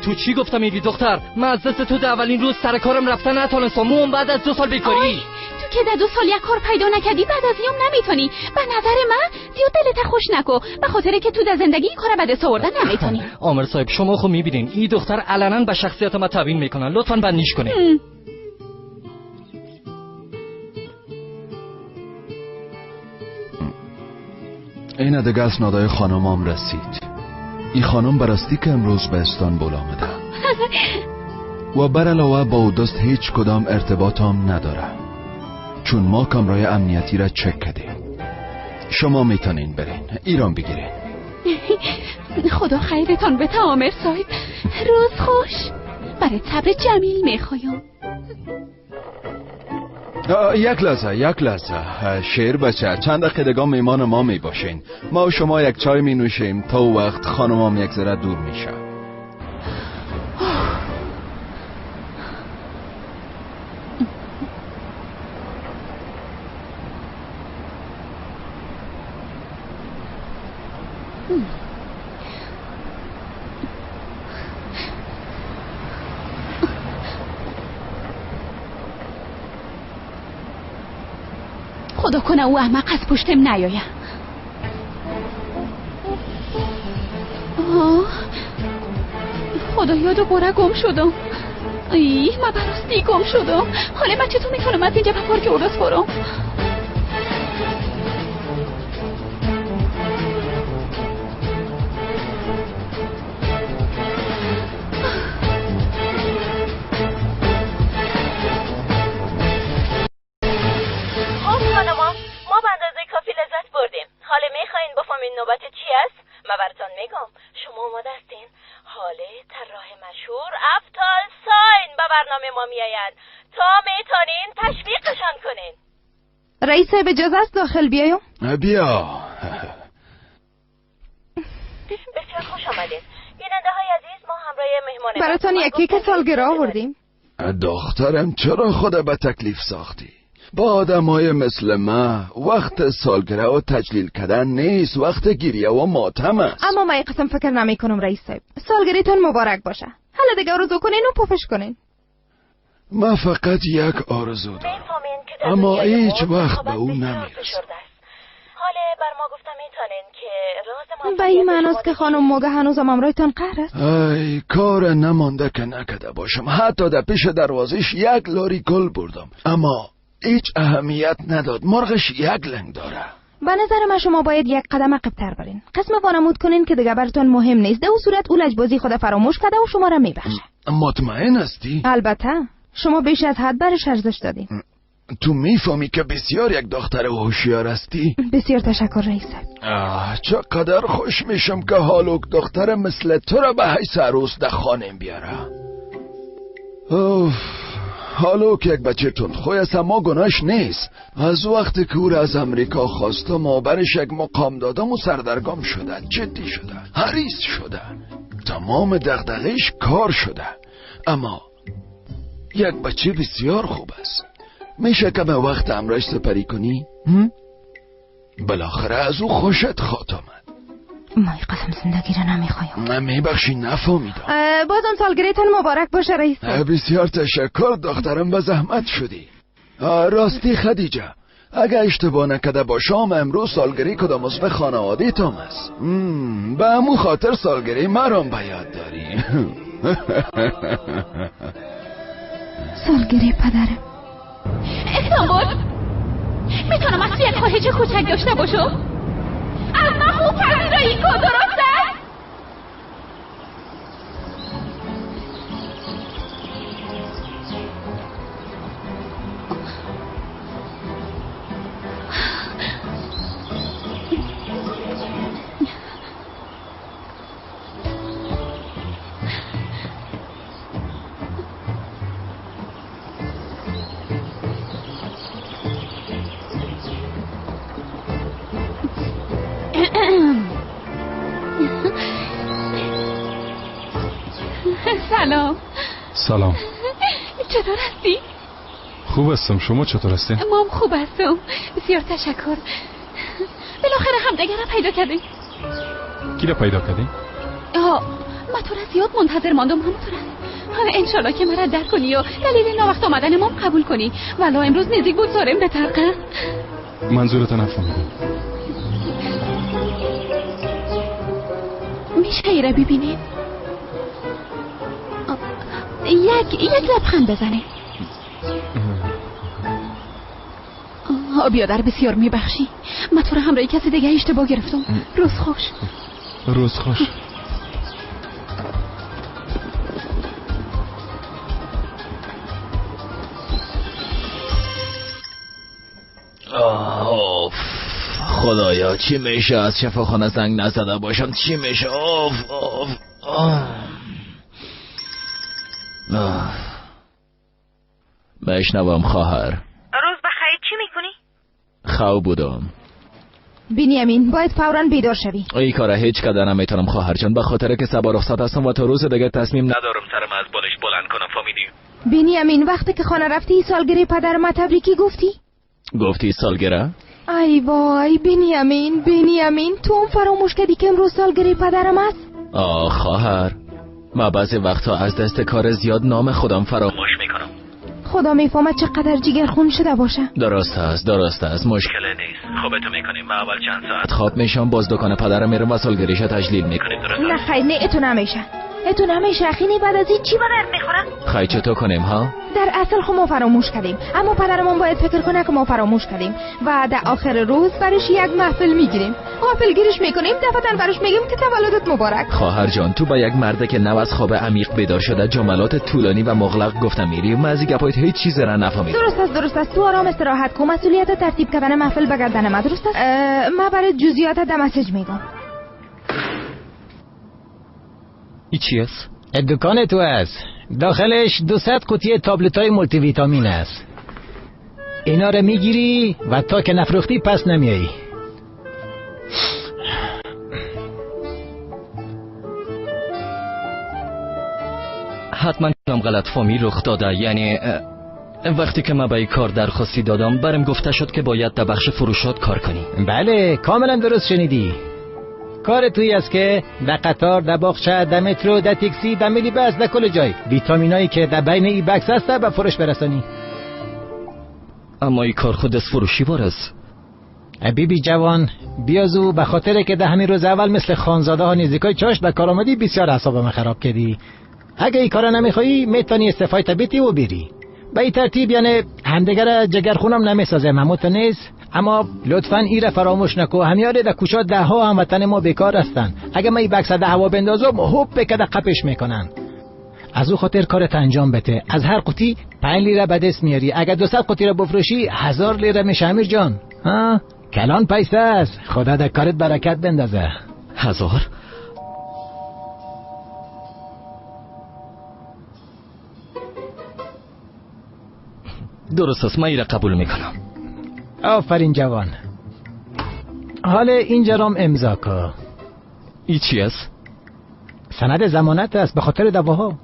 تو چی گفتم ایدی دختر من از دست تو اولین روز سر کارم رفتن نتونستم اون بعد از 2 سال بیکاری که در 2 سال یک کار پیدا نکردی بعد از ایام نمیتونی به نظر من زیاد دلت خوش نکو به خاطر که تو در زندگی این کار بد آوردن نمیتونی عامر صاحب شما خب میبینین این دختر علنا به شخصیت ما توهین میکنن لطفاً بندیش کنین این دیگه اسنادای خانمام رسید این خانم براستی که امروز به استانبول آمده و بر علاوه با او دوست هیچ کدام ارتباطم نداره چون ما کامرای امنیتی را چک کردیم شما میتونین برین ایران بگیرین خدا خیرتان بده عامر صاحب روز خوش برای صبر جمیل میخوایم یک لحظه شیر بچه چند دقیقه دیگه میمان ما میباشین ما و شما یک چای می نوشیم تا وقت خانمام یک ذره دور میشه خدا کنه او احمق از پشتم نیایم خدایا دوباره گم شدم من براستی گم شدم حالا من چطور میکنم از اینجا به پارک اورس برم نوبت چی است؟ من براتون میگم شما آماده هستین؟ حاله طراح مشهور افتال ساین به برنامه ما میآید تا میتونین تشویقشان کنین رئیس به اجازه است داخل بیایم؟ بیا بسیار خوش آمدین بیننده های عزیز ما همراه مهمان براتون یک کیک سالگرد آوردیم دخترم چرا خود به تکلیف ساختی؟ با آدمای مثل ما وقت سالگرد و تجلیل کردن نیست وقت گریه و ماتم است اما من قسم فکر نمی کنم رئیس صاحب سالگردتون مبارک باشه حالا دیگه آرزو کنین و پفش کنین من فقط یک آرزو دارم اما هیچ وقت به او نمیرسم حالا بر ما گفتم میتونین که راز به این معناست که خانم موگه هنوزم امرایتان قهر است ای کار نمانده که نکده باشم حتی در پیش دروازش یک لاری گل بردم اما هیچ اهمیت نداد مرغش یک لنگ داره به نظر من شما باید یک قدم عقب‌تر برین قسم وانمود کنین که دیگه براتون مهم نیست در اون صورت او لجبازی خود فراموش کرده و شما را میبخشه مطمئن هستی؟ البته شما بیش از حد برش ارزش دادین تو میفهمی که بسیار یک دختر هوشیار هستی؟ بسیار تشکر رئیس چقدر خوش میشم که حالوک دختر مثل تو را به حیث عروس در خانم بیاره حالوک یک بچه تندخوی است اما گناهش نیست از وقتی که او را از امریکا خواستم و برش یک مقام دادم و سردرگم شده جدی شده حریص شده تمام دغدغه‌اش کار شده اما یک بچه بسیار خوب است میشه که به وقت امرش سپری کنی؟ بالاخره از او خوشت خواهد ما قسم زندگی را نمیخوایم میبخشی نفهمیدم بازم سالگردتان مبارک باشه رئیس بسیار تشکر دخترم به زحمت شدی راستی خدیجه، اگه اشتباه نکده باشم امروز سالگری کدام عضو خانواده تام است. به همون خاطر سالگری مرام به یاد داری. سالگری پدرم. استانبول، میتونم از یک خواهش کوچک داشته باشم؟ از من خوب پذیرایی کن، درسته؟ سلام. چطور هستی؟ خوب هستم، شما چطور هستی؟ مام خوب هستم، بسیار تشکر. بالاخره همدیگه را پیدا کردیم. کی را پیدا کردی؟ من تو را زیاد منتظر ماندم، همونطور است. انشالله که مرا درک کنی و دلیل ناوقت آمدن مام قبول کنی. والا امروز نزدیک بود سارم بترقه. منظورت نفهمیدم. میشه ای را ببینید؟ یک لبخند بزنه. بیادر بسیار میبخشی، من تو را همراهی کسی دیگه اشتباه گرفتم. روز خوش. روز خوش. خدایا چی میشه از شفاخانه زنگ نزده باشم؟ چی میشه؟ بشنوم خواهر. روز بخیر، چی میکنی؟ خواب بودم. بنیامین باید فوراً بیدار شوی. این کاره هیچ کده نمیتونم خواهر جان، به خاطر که صبح رخصت هستم و تا روز دیگه تصمیم ندارم سرم از بالش بلند کنم. فهمیدی؟ بنیامین وقتی که خانه رفتی سالگرد پدر ما تبریکی گفتی سالگرد؟ ای وای بنیامین تو هم فراموش کردی که امروز سالگرد پدرم است؟ خواهر، ما بعضی وقتا از دست کار زیاد نام خودم فراموش میکنم. خدا میفهمد چقدر جگرخون شده باشه. درست است، مشکل نیست. خوابتو میکنیم، ما اول چند ساعت خواب میشم، باز دکان پدرم میرم و سالگریشو تجلیل میکنیم. درست؟ نه خیر، نه اتو نمیشه اخینی. بعد از این چی بدرد میخورم؟ خیر چطور کنیم ها؟ در اصل خب ما فراموش کردیم، اما پدرمون باید فکر کنه که ما فراموش کردیم و در آخر روز برش یک محفل میگیریم، محفل گیرش میکنیم، دفعتاً برش میگیم که تولدت مبارک. خواهر جان، تو با یک مرده که نو از خواب عمیق بیدار شده جملات طولانی و مغلق گفتم میری و من از این گپایت هیچ چیز را نفهمیدم. درست است تو آرام استراحت کن، مسئولیت ترتیب کردن محفل به گردن ما. درست است؟ من برای جزئیات در مسیج میگم. این چی است؟ دکان تو است، داخلش 200 قوطی تابلت‌های مولتی ویتامین است. اینا رو میگیری و تا که نفروختی پس نمیایی. حتما غلط فهمی رخ داده. یعنی وقتی که من به این کار درخواستی دادم برم گفته شد که باید در بخش فروشات کار کنی. بله کاملا درست شنیدی. کار توی است که در قطار، در باغچه، در مترو، در تاکسی، در مینی بس، در کل جای ویتامینایی که در بین این بکس هست به فروش برسانی. اما این کار خود از فروشی است. بیبی جوان بیازو، به خاطر که در همین روز اول مثل خانزاده ها نزدیکای چاش به کار آمدی بسیار اعصابم خراب کردی. اگه این کارا نمیخوایی میتونی استعفای تبیتی و بری. به این ترتیب یعنی همدیگر جگرخونم نمیسازه، مموت نیست. اما لطفاً ایره فراموش نکو، همیاره در کوچه ده ها هموطن ما بیکار هستن. اگه من این بکس در هوا بندازم هوب بکده قپش میکنن. از او خاطر کارت انجام بده. از هر قوطی 5 لیره به دست میاری. اگه 200 قوطی رو بفروشی 1000 لیره میشه امیر جان. کلان پیسه است. خدا در کارت برکت بندازه. 1000؟ درست است، من ایره قبول میکنم. آفرین جوان. حالا اینجا رام امضا کن. ای چی است؟ سند ضمانت است به خاطر دواها.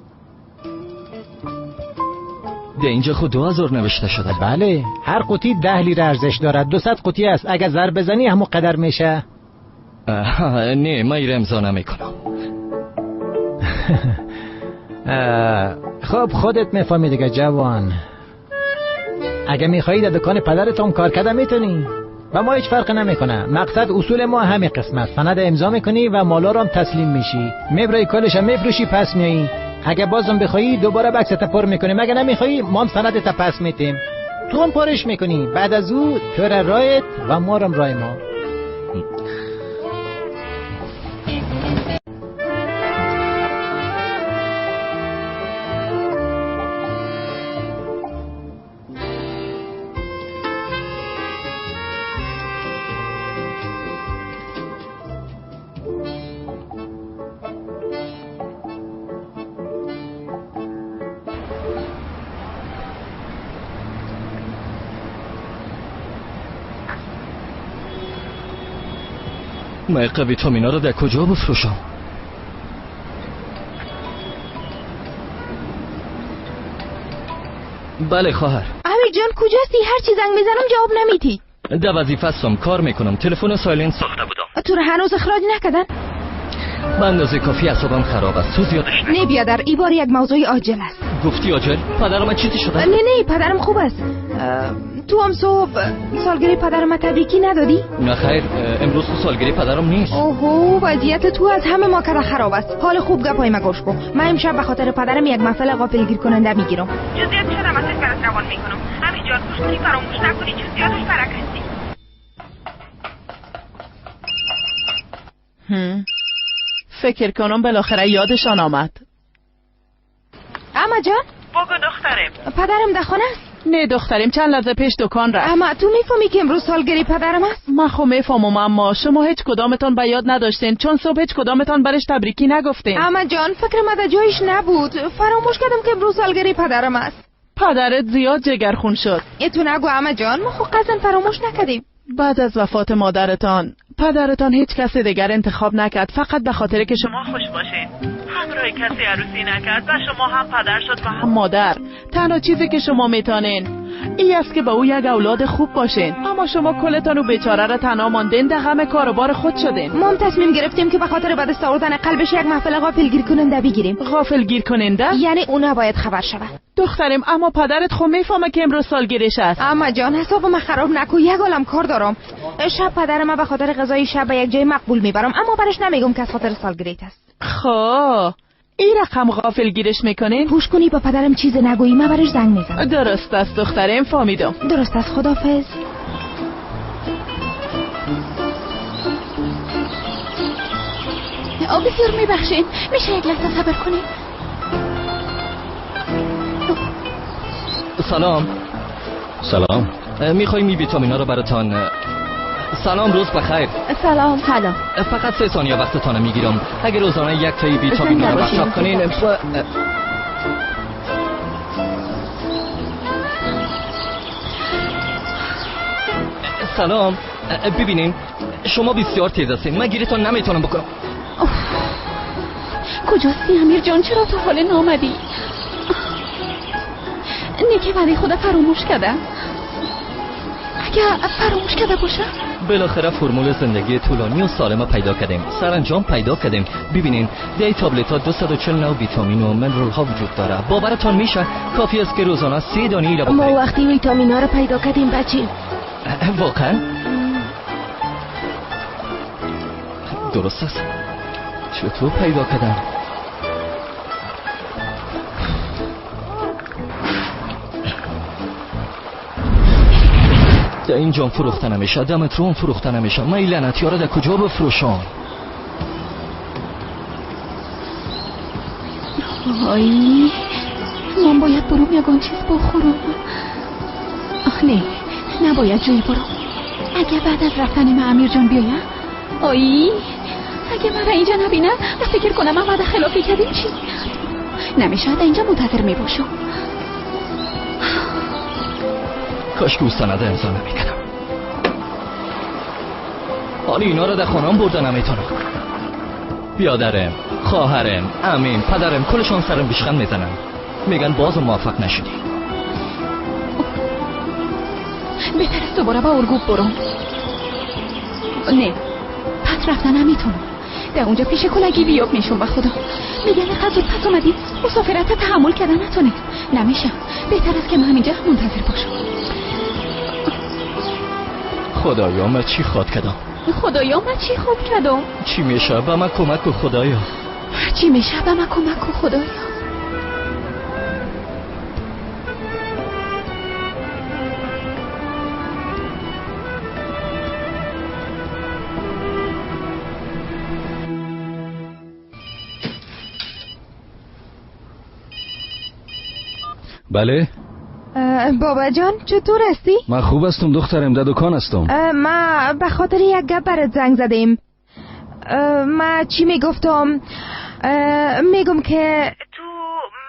ده اینجا خود 2000 نوشته شده. بله، هر قوطی 10 لیره ارزش دارد. 200 قوطی است. اگه ضرب بزنی همون قدر میشه. نه من ایره امضا نمیکنم. خب خودت میفهمی دیگه جوان. اگه میخوایی در دکان پدرتون کار کردن میتونی. و ما هیچ فرق نمیکنه. مقصد اصول ما همین قسمت. سند امضا میکنی و مالا رو هم تسلیم میشی. میبری کلش هم میفروشی پس میایی. اگه بازم بخوایی دوباره بکست پر میکنی. مگه نمیخوایی ما هم سندت پس میتیم. تو هم پارش میکنی. بعد از او تو رایت و ما هم رای ما. من ویتامینا رو در کجا بفروشم؟ بله خواهر. امیر جان کجاستی؟ هر چی زنگ میزنم جواب نمیدی. در وظیفه هستم، کار میکنم. تلفن سایلنت ساخته بودم. تو رو هنوز اخراج نکردن؟ من اندازه کافی اعصابم خراب است. تو زیادش نه بیادر، این بار یک موضوع عاجل است. گفتی عاجل؟ پدرم چیزی شده؟ نه پدرم خوب است. تو هم صبح سالگرد پدرم تبریکی ندادی؟ نه خیر، امروز تو سالگرد پدرم نیست. اوهو، وضعیت تو از همه ما کده خراب است. حال خوب گپای ما گوش کن. من امشب به خاطر پدرم یک مسئله غافلگیر کننده میگیرم. جزئیات شده مسئله برات روان میکنم. همین جان گوش کنی، فراموش نکنی، جزئیاتش برک هستی. فکر کنم بالاخره یادشان آمد. اما جان بگو دخترم. پدرم در خانه است؟ نه دخترم، چند لحظه پیش دکان رفت. اما تو میفهمی که امروز سالگرد پدرم است؟ من خو میفهمم، اما شما هیچ کدامتان به یاد نداشتین، چون صبح هیچ کدامتان برش تبریکی نگفتین. اما جان فکر من در جایش نبود. فراموش کردم که امروز سالگرد پدرم است. پدرت زیاد جگرخون شد. تو نگو اما جان، ما خو قصداً فراموش نکردیم. بعد از وفات مادرتان پدرتان هیچ کسی دیگر انتخاب نکرد، فقط به خاطر که شما خوش باشین. همراه کسی عروسی نکرد و شما هم پدر شد و هم مادر. تنها چیزی که شما میتونین این است که با او یک اولاد خوب باشین، اما شما کلتان و بیچاره را تنها ماندین، در غم کاروبار خود شدین. ما هم تصمیم گرفتیم که به خاطر به دست آوردن قلبش یک محفل غافلگیر کننده بگیریم. غافلگیر کننده؟ یعنی اونا باید خبر شود. دخترم اما پدرت خو میفهمه که امروز سالگیرش است. اما جان حسابم خراب نکن، یک عالم کار دارم. شب پدرم به خاطر غذای شب به یک جای مقبول میبرم، اما برش نمیگم که از خاطر سالگرد است. خب این رقم غافلگیرش میکنین؟ هوش کنی با پدرم چیز نگویی، من برش زنگ میزنم. درست است دخترم، فهمیدم. درست است، خداحافظ. بسیار میبخشین، میشه یک لحظه صبر کنین؟ سلام. سلام. میخوایی ویتامینا رو براتان. سلام، روز بخیر. سلام. فقط 3 ثانیه وقتتان میگیرم. اگه روزانه یک تایی ویتامینا رو مصرف کنین سلام. ببینین شما بسیار تیز هستین، من گیرتان نمیتونم بکنم. کجاستی امیر جان؟ چرا تو حال نامدی؟ نیکی ولی خدا فراموش کرده. اگه فراموش کرده باشه؟ بالاخره فرمول زندگی طولانی و سالم پیدا کردیم، سرانجام پیدا کردیم. ببینین در تابلت ها 240 نوع ویتامین و منرال ها وجود داره. باورتان میشه کافی است که روزانه 3 دانه را بخورید. ما وقتی ویتامین ها رو پیدا کردیم بچه. واقعا؟ درست است. چطور پیدا کردن؟ در اینجا فروخته نمیشه، در مترو فروخته نمیشه. من این لعنتی ها رو در کجا بفروشم؟ آی من باید برم یکان چیز بخورم. نه نباید جایی برم. اگه بعد از رفتن من امیر جان بیایم، آی اگه من را اینجا نبینم و فکر کنم من بعد خلافی کردیم چی؟ نمیشه در اینجا منتظر می باشم. کاش که او سنده امضا نمیکنم. حالا اینا رو در خانم بردن نمیتونم. بیادرم، خواهرم، امین، پدرم کلشان سرم بیشخن میزنن، میگن بازم موفق نشدی. بهتر است دوباره با ارگوب برم. نه پس رفتن نمیتونم. در اونجا پیش کلگی بیاب میشون. به خدا میگن قدر پس اومدی مسافرت تحمل کردن نتونید. نمیشه. بهتر است که من همینجا منتظر باشم. خدایا من چی خواد کردم؟ خدایا من چی خوب کردم؟ چی میشه؟ به من کمک کن خدایا. چی میشه؟ به من کمک کن خدایا. بله؟ بابا جان چطور هستی؟ من خوب هستم دخترم، در دکان هستم. ما به خاطر یک گپ برات زنگ زدیم. ما چی میگفتم؟ میگم که تو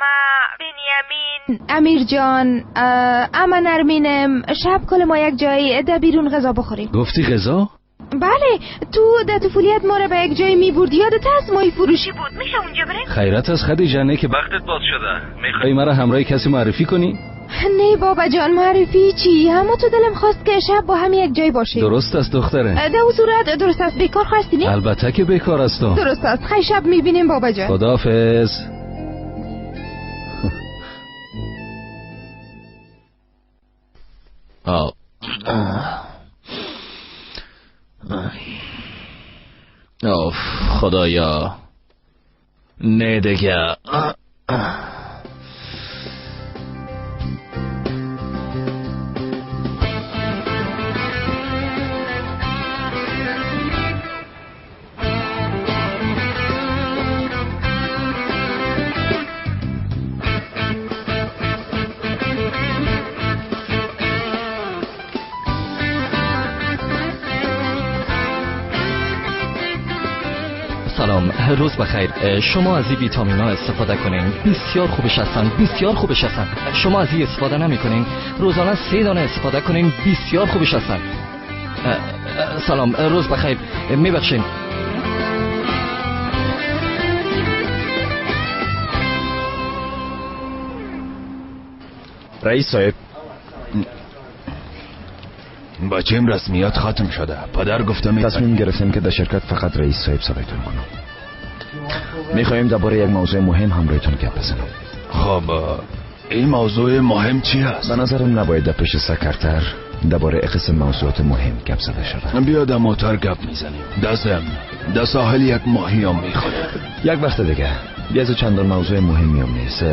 ما بنیامین امیر جان اما نرمینم شب کل ما یک جایی در بیرون غذا بخوریم. گفتی غذا؟ بله تو در طفولیت ما رو به یک جایی میبردی، یادت هست مای فروشی بود، میشه اونجا بریم؟ خیرت از خدیجه نه که وقتت باز شده. میخوای مرا همراه کسی معرفی کنی؟ نه بابا جان معرفی چی؟ اما تو دلم خواست که شب با هم یک جای باشیم. درست است دختره. در اون صورت درست است بیکار خواستی نه؟ البته که بیکار هستم. درست است خیلی شب میبینیم بابا جان. خداحافظ. اوف خدایا نه دیگه. سلام، روز بخیر. شما از این ویتامین ها استفاده کنین، بسیار خوبش هستن، بسیار خوبش هستن. شما از این استفاده نمی کنین، روزانه 3 دانه استفاده کنین، بسیار خوبش هستن. سلام، روز بخیر. میبخشین. رئیس صاحب، بچه‌م رسمیات ختم شده. پدر گفته تصمیم گرفتیم که در شرکت فقط رئیس صاحب صدایتون کنم. میخوایم درباره یک موضوع مهم همراهتون گپ بزنیم. خب این موضوع مهم چی است؟ به نظرم نباید در پیش سکرتر درباره قسم موضوعات مهم گپ زده شود. بیا در موتور گپ میزنیم. در ساحل یک ماهی هم میخوره. یک وقت دیگه. بیا از چندان موضوع مهمی هم نیست.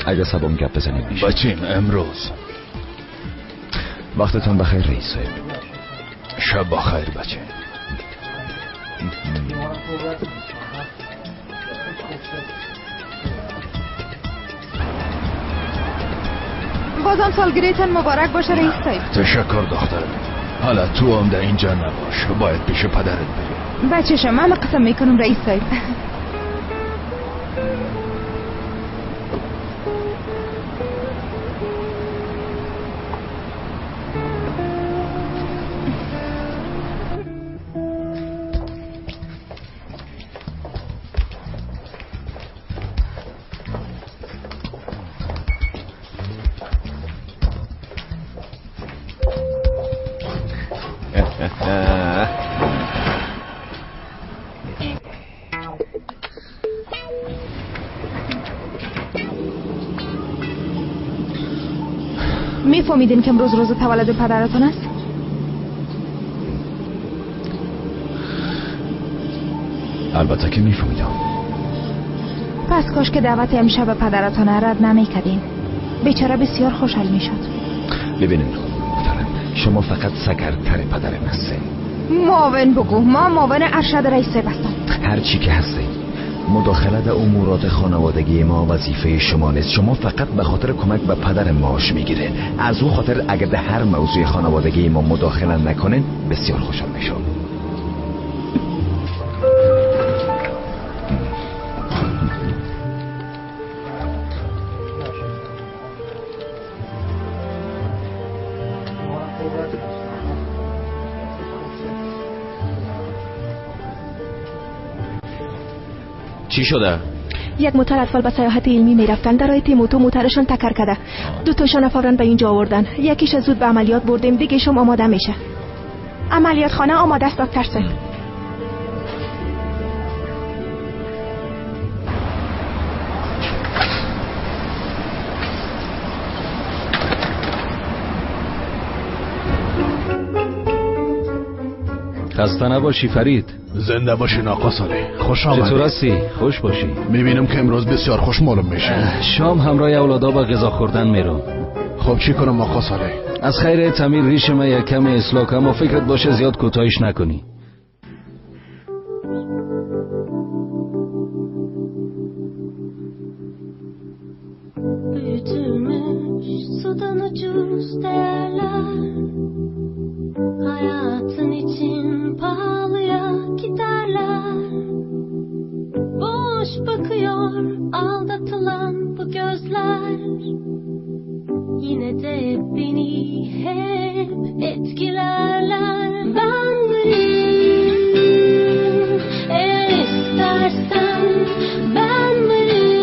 اگه سبام گپ بزنیم میشه. بچیم امروز. وقتتون بخیر رئیس صاحب. شب بخیر بچه. بازم سالگریتن مبارک باشه رئیس صاحب. تشکر دخترم. حالا تو هم در اینجا نباش، باید پیش پدرت بری. بچه شما من قسم میکنم رئیس صاحب. میفهمیدین که امروز روز تولد پدرتون است؟ البته که میفهمیدم. پس کاش که دعوت امشب پدرتون رد نمیکردین. بیچاره بسیار خوشحال میشد. ببینین محترم، شما فقط سکرتر پدرم هستین. معاون بگو. ما معاون ارشد رئیس صاحب هستم. هر چی که هستین. مداخله در امورات خانوادگی ما وظیفه شما نیست. شما فقط به خاطر کمک به پدر معاش میگیره. از اون خاطر اگر در هر موضوع خانوادگی ما مداخله نکنین بسیار خوشحال میشم. چی شده؟ یک موتر اطفال به سیاحت علمی میرفتن، در راه تیموتو موترشان تکر کرده. 2 تاشون فوراً به اینجا آوردن. یکیش زود به عملیات بردیم، دیگه‌شون آماده میشه. عملیات خانه آماده است دکتر صاحب. خسته نباشی فرید. زنده باشی آقا صالح. خوش آمدی. چطور هستی؟ خوش باشی. میبینم که امروز بسیار خوش معلوم میشه. شام همراه اولادا با غذا خوردن میرم. خب چی کنم آقا صالح؟ از خیر تمیر ریش ما یک کم اصلاح کنم و فکرت باشه زیاد کوتاهیش نکنی. Sudan ucuz değerler, hayatın için pahalıya giderler. Boş bakıyor aldatılan bu gözler, yine de beni hep etkilerler. Ben varım, eğer istersen ben varım.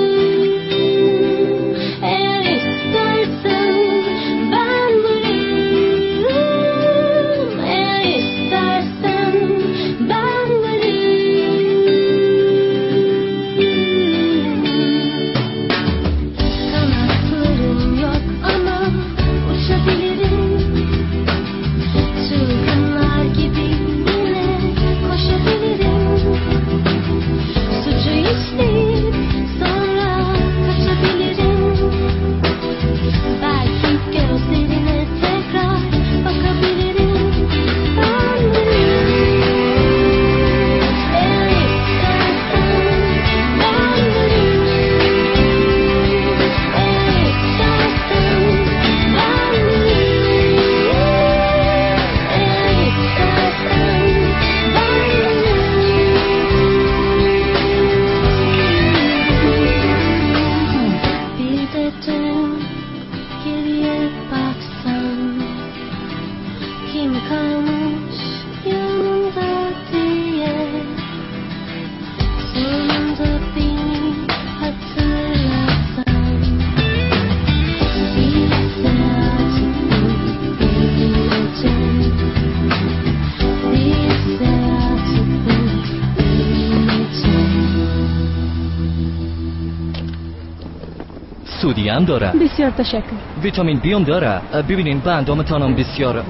سودی هم داره. بسیار تشکر. ویتامین بی هم داره. ببینین به اندامتانم بسیار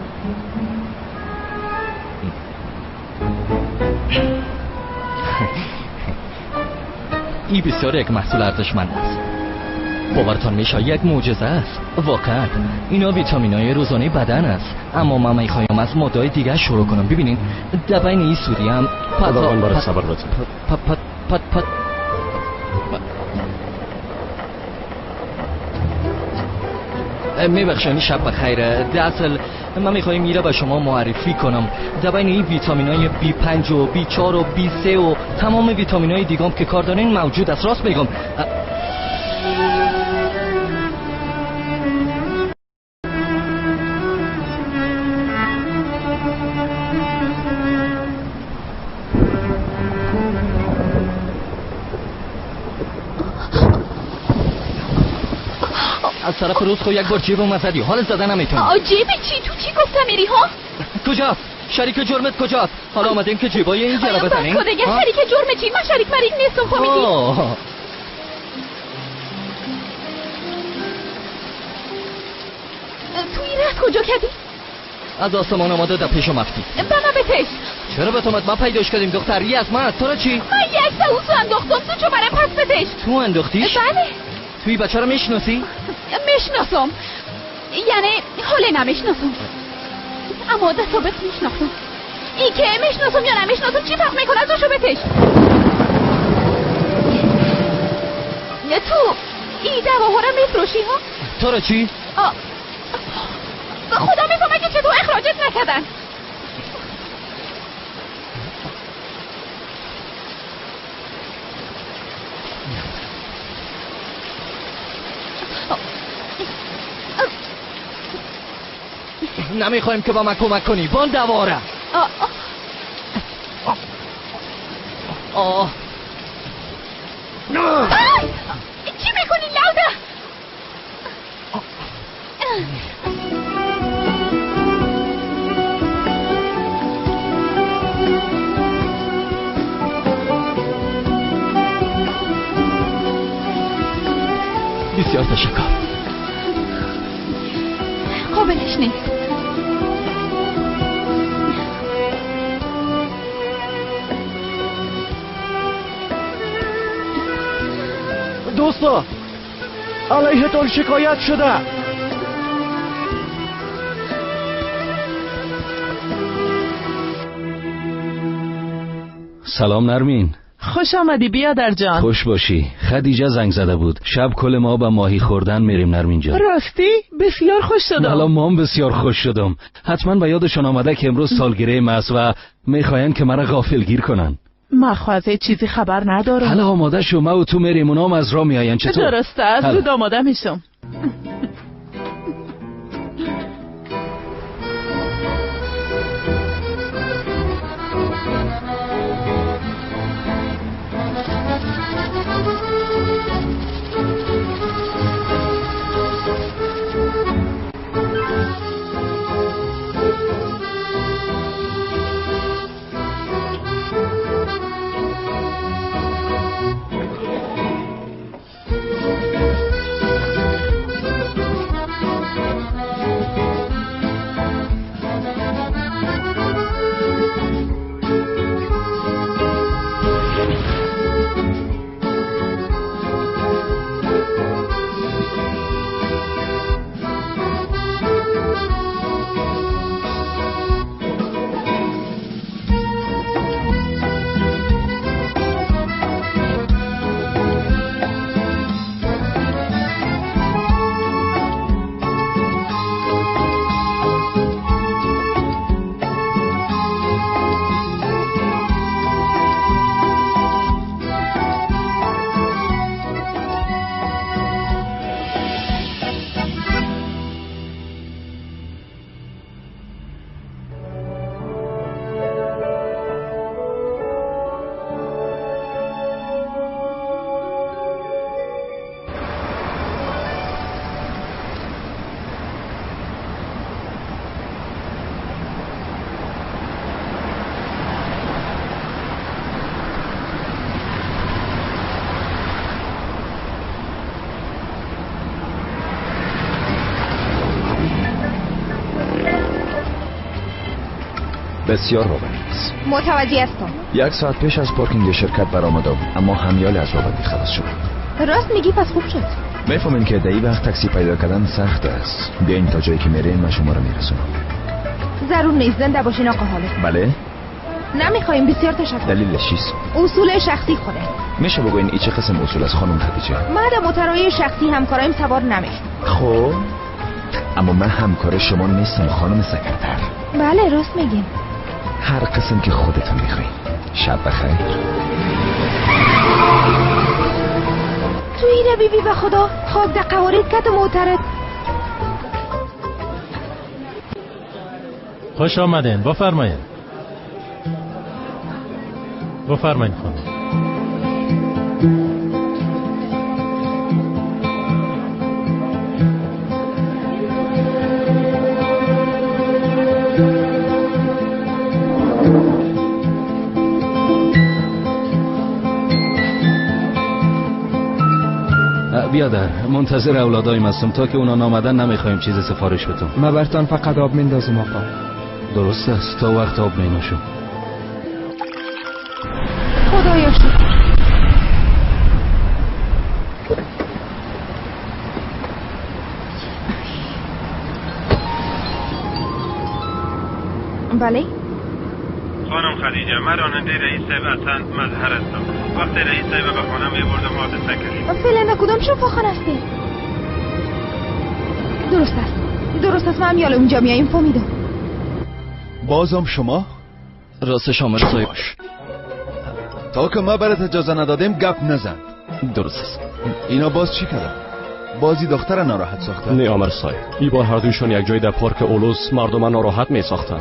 این بسیار یک محصول ارزشمند است. باورتان میشه یک معجزه است. واقعا اینا ویتامینای روزانه بدن است. اما من میخوایم از ماده‌های دیگه شروع کنم. ببینین در بین این سودی هم خداوند برای صبر بده. میبخشانی شب بخیره. در اصل من میخوایم میره به شما معرفی کنم در بین این ویتامینای B5 و B4 و B3 و تمام ویتامینای دیگه هم که کار دارین موجود است. راست بگم از طرف روز خو یک بار جیبم زدی. حال زدن نمیتونی. جیب چی؟ تو چی گفتم میری ها؟ کجاست؟ شریک جرمت کجاست؟ حالا آمدیم که جیبای این جرا بزنیم. بس دیگه شریک جرم چی؟ من شریک مریک نیستم. فهمیدی؟ تو این راه کجا کردی؟ از آسمان آمده در پیشم افتی. به من بتش. چرا به تومت ما پیداش کردیم دختری از من؟ تو را چی؟ من یک سوسو انداختم. تو چو برم پس بتش. تو انداختیش؟ بله. توی بچه را میشناسی؟ میشناسم، یعنی حاله نمیشناسم اما ده ثابت میشناسم. این که میشناسم یا نمیشناسم چی فرق میکنه؟ ازشو بتش. تو این دواها را میفروشی ها؟ تو را چی؟ خدا میفهمه که چطور اخراجت نکردن. نمیخوایم که با من کمک کنی. بان دواره. چی میکنی لوده؟ بسیار تشکر. قابلش نیست. واسطا، علیهتان شکایت شده. سلام نرمین. خوش آمدی بیادر جان. خوش باشی. خدیجه زنگ زده بود. شب کل ما به ماهی خوردن میریم نرمین جان. راستی؟ بسیار خوش شدم. حالا ما هم بسیار خوش شدم. حتما به یادشان آمده که امروز سالگیری ماست و میخواین که مرا غافلگیر کنن. ما خوازه چیزی خبر ندارم. حالا آماده شو، ما و تو میریم، اونام از راه میاین. چطور؟ درسته، از زود آماده میشم. بسیار باوریست. متوجه هستم. 1 ساعت پیش از پارکینگ شرکت برآمدم، اما همیال از رابطی خلاص شدم. راست میگی؟ پس خوب شد. میفهمین که دایی وقت تاکسی پیدا کردن سخت است. بیاین تا جایی که میرین من شما رو میرسونم. ضرور نیست. زنده باشین آقا حالت. بله؟ نمیخوایم. بسیار تشکر. دلیلش چیست؟ اصول شخصی خوده. میشه بگوین ای چه قسم اصول از خانم خدیجه؟ ما در موتورهای شخصی همکارایم سوار نمیشیم. خب اما من همکار شما نیستم خانم سکرتر. بله راست میگین. هر قسم که خودتون میخواین. شب بخیر. تو اینه بیبی به خدا خاک در قوارید کت موترت. خوش آمدین. بفرمایید. بفرمایید خانم. بیادر منتظر اولادایم هستم، تا که اونا نامدن نمیخوایم چیز سفارش بتون. ما برتان فقط آب میندازم آقا. درست است، تا وقت آب مینوشم. خدایا شکر. بله خانم خدیجه، من راننده رئیس صاحب حسن مظهر هستم. وقت رئیس صاحب به خانه میبردم حادثه کردیم. فعلا کدام شفاخانه هستی؟ درست است. من یالا اونجا میاییم. فهمیدم. بازم شما؟ راستش آمد صاحب. تا که ما برات اجازه ندادیم گپ نزن. درست است. اینا باز چی کردن؟ بازی دختر ناراحت ساختن؟ نه آمر صاحب، این بار هر دویشان یک جای در پارک اولوس مردم ناراحت می ساختن.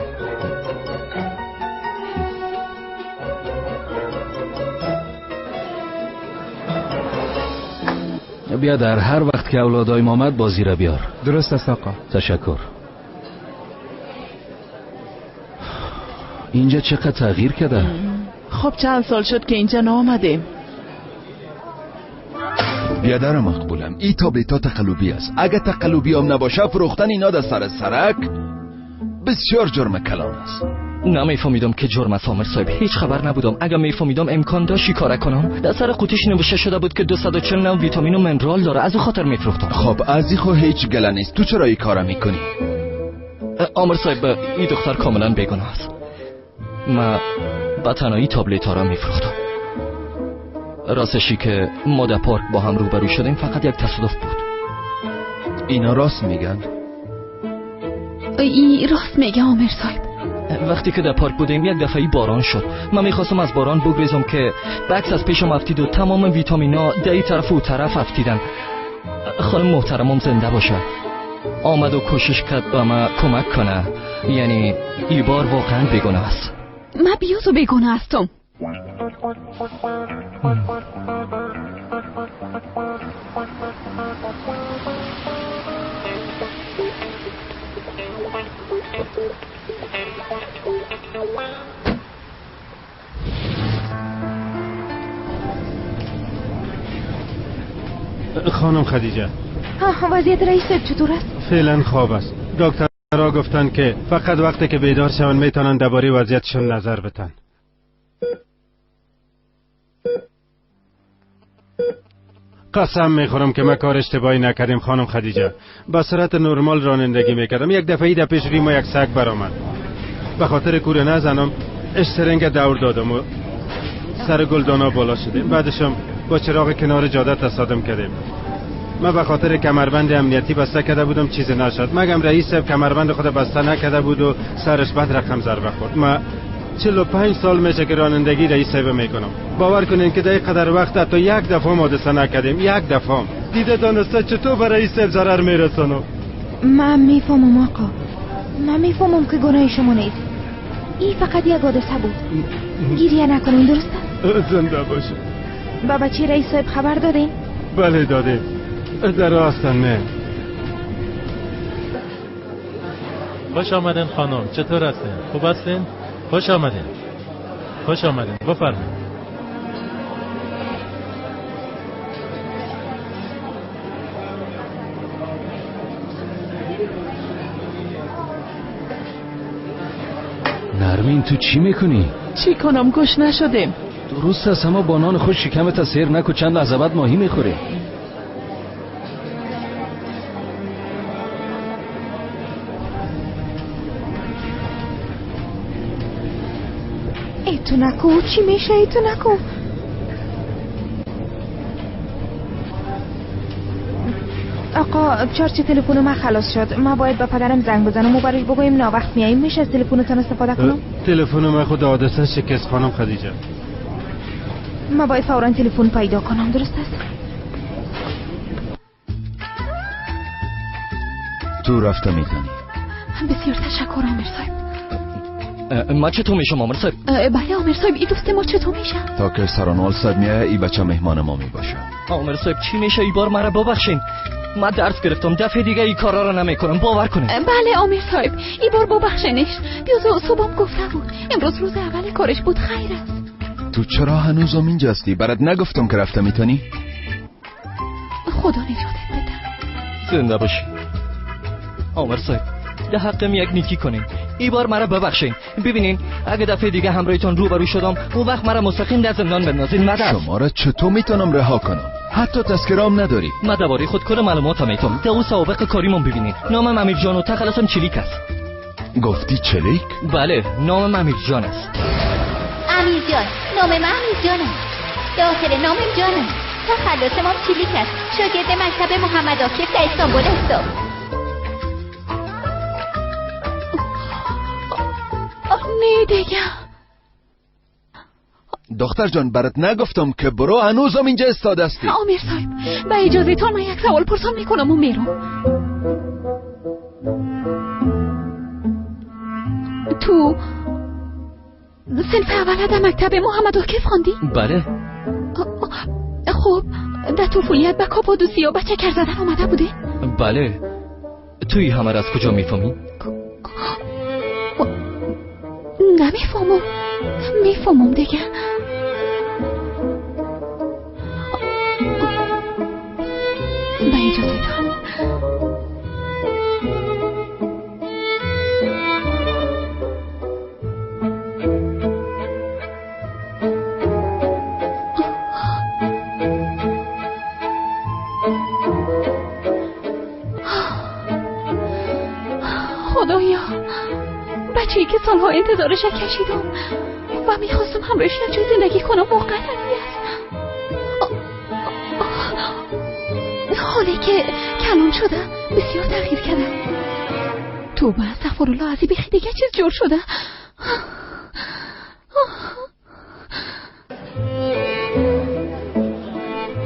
بیا در هر وقت که اولادایم آمد بازی را بیار. درست است آقا. تشکر. اینجا چقدر تغییر کرده؟ خب چند سال شد که اینجا نامدیم. بیادر مقبولم، این تابلیتا تقلبی است. اگه تقلبی هم نباشه فروختن اینا در سر سرک بسیار جرم کلان است. نمیفهمیدم که جرم است عامر صاحب. هیچ خبر نبودم. اگر میفهمیدم امکان داشت کار کنم. در سر قوطیش نوشته شده بود که 240 نوع ویتامین و منرال داره، از او خاطر میفروختم. خب از این خو هیچ گله نیست. تو چرا این کارا میکنی؟ عامر صاحب این دختر کاملا بیگناه است. ما با تنهایی تابلت ها را میفروختم. راستشی که ما در پارک با هم روبرو شدیم فقط یک تصادف بود. اینا راست میگن؟ ای راست میگه عامر صاحب. وقتی که در پارک بودیم یک دفعه باران شد. من میخواستم از باران بگریزم که بکس از پیشم افتید و تمام ویتامینا در این طرف و طرف افتیدن. خانم محترمم زنده باشه آمد و کوشش کرد به ما کمک کنه. یعنی این بار واقعا بیگناه است. من بیوز و بیگناه هستم. خانم خدیجه، وضعیت رئیس چطور است؟ فعلا خواب است. دکترها گفتن که فقط وقتی که بیدار شون میتونن درباره وضعیتشون نظر بدن. قسم میخورم که من کار اشتباهی نکردیم خانم خدیجه. با صورت نرمال رانندگی میکردم. یک دفعه در پیش روی ما یک سگ برآمد. به خاطر کوره نزنم اشترنگ دور دادم و سر گلدانا بالا شدیم. بعدشم با چراغ کنار جاده تصادم کردیم. من به خاطر کمربند امنیتی بسته کرده بودم چیزی نشد. مگم رئیس کمربند خود بسته نکرده بود و سرش بد رقم ضربه خورد. من 45 سال میشه که رانندگی رئیس میکنم. باور کنین که در قدر وقت حتی یک دفعه حادثه نکردیم. یک دفعه. دیده دانسته چطور به رئیس ضرر میرسونم. من میفهمم آقا. من میفهمم که گناه شما نیست. این فقط یک حادثه بود. گریه نکنین، درسته؟ زنده باشه. با بچه رئیس صاحب خبر دادین؟ بله دادیم. در راستن نه. خوش آمدین خانم، چطور هستین؟ خوب هستین؟ خوش آمدین. خوش آمدین، بفرمایید. نرمین تو چی میکنی؟ چی کنم؟ گوش نشدیم. درست است، اما با نان خوش شکمت سیر نکو، چند لحظه بعد ماهی میخوری. ایتو نکو، چی میشه؟ ایتو نکو. آقا چارچ تلفن من خلاص شد. من باید به پدرم زنگ بزنم و برش بگویم ناوقت میاییم. میشه از تلفنتون استفاده کنم؟ تلفن من خود حادثه شکست خانم خدیجه. من باید فوراً تلفن پیدا کنم، درست است؟ تو رفته میکنی؟ بسیار تشکر عامر صاحب. ما چطور میشم عامر صاحب؟ بله عامر صاحب، این دوست ما چطور میشه؟ تا که سرانوال صاحب میایه ای بچه مهمان ما میباشه. عامر صاحب چی میشه؟ ای بار مرا ببخشین. من درس گرفتم، دفعه دیگه این کارا رو نمیکنم، باور کنین. بله عامر صاحب، ای بار ببخشنش. بیازو صبحم گفته بود امروز روز اول کارش بود. خیر است. تو چرا هنوزم اینجا هستی؟ برات نگفتم که رفته میتونی؟ خدا نجاتت بده. زنده باشی عامر صاحب. در حقم یک نیکی کنین. این بار مرا ببخشین. ببینین اگه دفعه دیگه همراهتون روبرو شدم اون وقت مرا مستقیم در زندان بندازین. مدد شما را چطور میتونم رها کنم؟ حتی تذکرام نداری. من درباره خود کل معلومات میتونم. در اون سوابق کاریمون ببینین. نامم امیر جان و تخلصم چلیک است. گفتی چلیک؟ بله نامم امیر جان است. امیر جان، نام من امیر جان است. داخل نامم جان است. تخلصم چلیک است. شاگرد مکتب محمد عاکف در استانبول هستم. نه دیگه. دختر جان برات نگفتم که برو؟ هنوزم اینجا استاده هستی. عامر صاحب با اجازه تان من یک سوال پرسان میکنم و میرم. تو صنف اول در مکتب محمد عاکف خواندی؟ بله. خب در طفولیت به کاپادوسیا بچه کر زدن آمده بوده؟ بله. توی همه از کجا میفهمی؟ میفهمم دیگه. به اجازه تان. خدایا، بچه‌ای که سالها انتظارش کشیدم و میخواستم همراهش یک جای زندگی کنم موقعی است. حالی که کلان شده بسیار تغییر کرده. توبه استغفرالله عظیم، بخی دیگه چیز جور شده.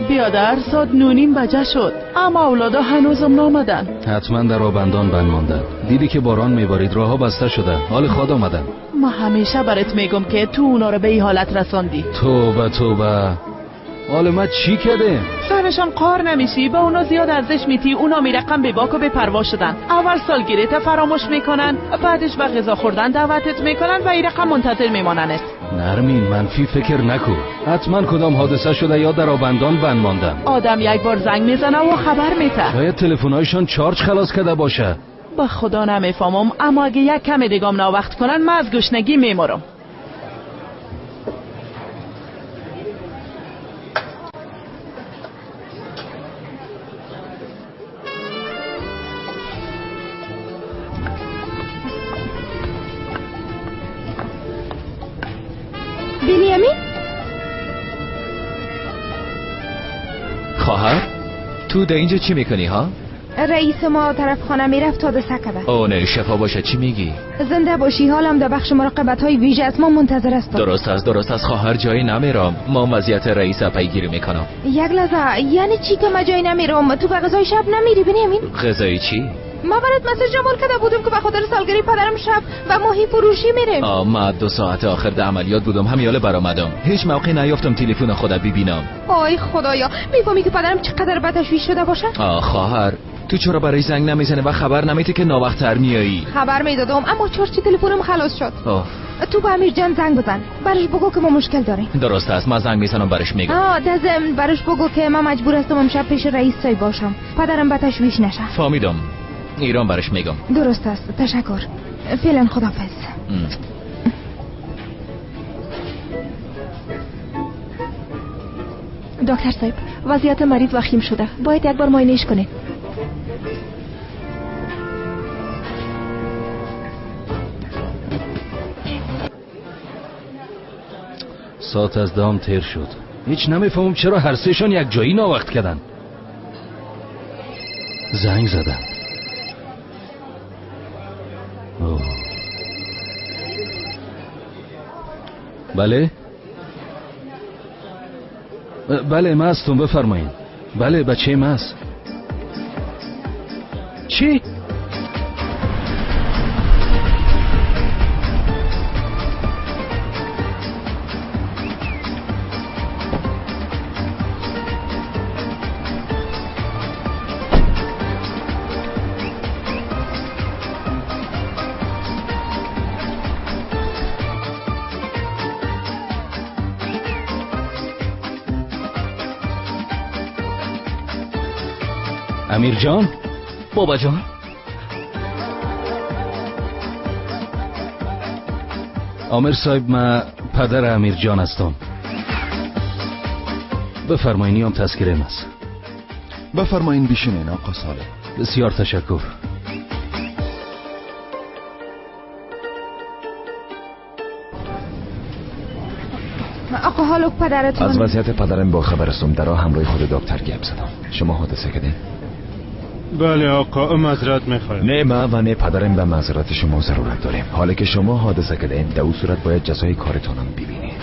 بیادر، ساعت 9:30 بجه شد اما اولادا هنوزم نامدن. حتما در آبندان بند ماندن. دیدی که باران میبارید، راهها بسته شده، حال خود آمدن. ما همیشه برات میگم که تو اونا رو به این حالت رساندی. توبه توبه، حال ما چی کرده؟ سرشان قار نمیشی، به اونا زیاد ارزش میتی. اونا میرقم به باک و به پروا شدن. اول سالگیریت فراموش میکنن، بعدش به غذا خوردن دعوتت میکنن و این رقم منتظر میماننت. نرمین، منفی فکر نکن. حتما کدام حادثه شده یا در آبندان بند ماندن. آدم یک بار زنگ میزنه و خبر میده. شاید تلفن‌هایشان چارج خلاص کرده باشه. با خدا نمیفهمم، اما اگه یک کم دیگم ناوقت کنن من از گشنگی میمرم. بنیامین؟ خواهر تو در اینجا چی میکنی ها؟ رئیس ما طرف خانه میرفت تا دسته کده. او نه، شفا باشه. چی میگی؟ زنده باشی، حالم در بخش مراقبت های ویژه است، ما منتظر هستم. درست است خواهر، جایی نمیرم. ما وضعیت رئیس پیگیری میکنم. یک لحظه، یعنی چی که ما جایی نمیرم؟ تو به غذای شب نمیری بنیامین؟ غذای چی؟ ما برات مسیج جمال کرده بودم که به خاطر سالگرد پدرم شب و ماهی فروشی میریم. ما 2 ساعت آخر در عملیات بودم، همیاله برآمدم. هیچ موقع نیافتم تلفن خودم ببینم. آی خدایا، میفهمی که پدرم چقدر به تشویش شده باشه؟ خواهر تو چرا برای زنگ نمیزنی و خبر نمیدی که ناوقت‌تر میایی؟ خبر میدادم اما چارچی تلفنم خلاص شد. تو به امیر جان زنگ بزن، برش بگو که ما مشکل داریم. درست است، من زنگ میزنم برش میگم. دزم برش بگو که من مجبور هستم امشب پیش رئیس صاحب باشم، پدرم به تشویش نشه. فهمیدم، ایران برش میگم. درست است، تشکر. فعلا خداحافظ. دکتر صاحب، وضعیت مریض وخیم شده، باید یک بار معاینه‌اش کنید. ساعت از دام تیر شد. هیچ نمیفهمم چرا هر سهشان یک جایی ناوقت کردن. زنگ زدن. بله؟ بله من هستم، بفرمایید. بله بچه من هست. چی؟ امیر جان؟ بابا جان؟ آمر صاحب، من پدر امیر جان هستم. بفرمایین، هم تذکره است. بفرمایین بشینین آقا صالح. بسیار تشکر. آقا حالا پدرتون؟ از وضعیت پدرم با خبر هستم، در راه همراه خود دکتر گپ زدم. شما حادثه کردین؟ بله آقا، معذرت میخوایم. نه ما و نه پدرم به معذرت شما ضرورت داریم. حالا که شما حادثه کردین، در اون صورت باید جزای کارتانم ببینید.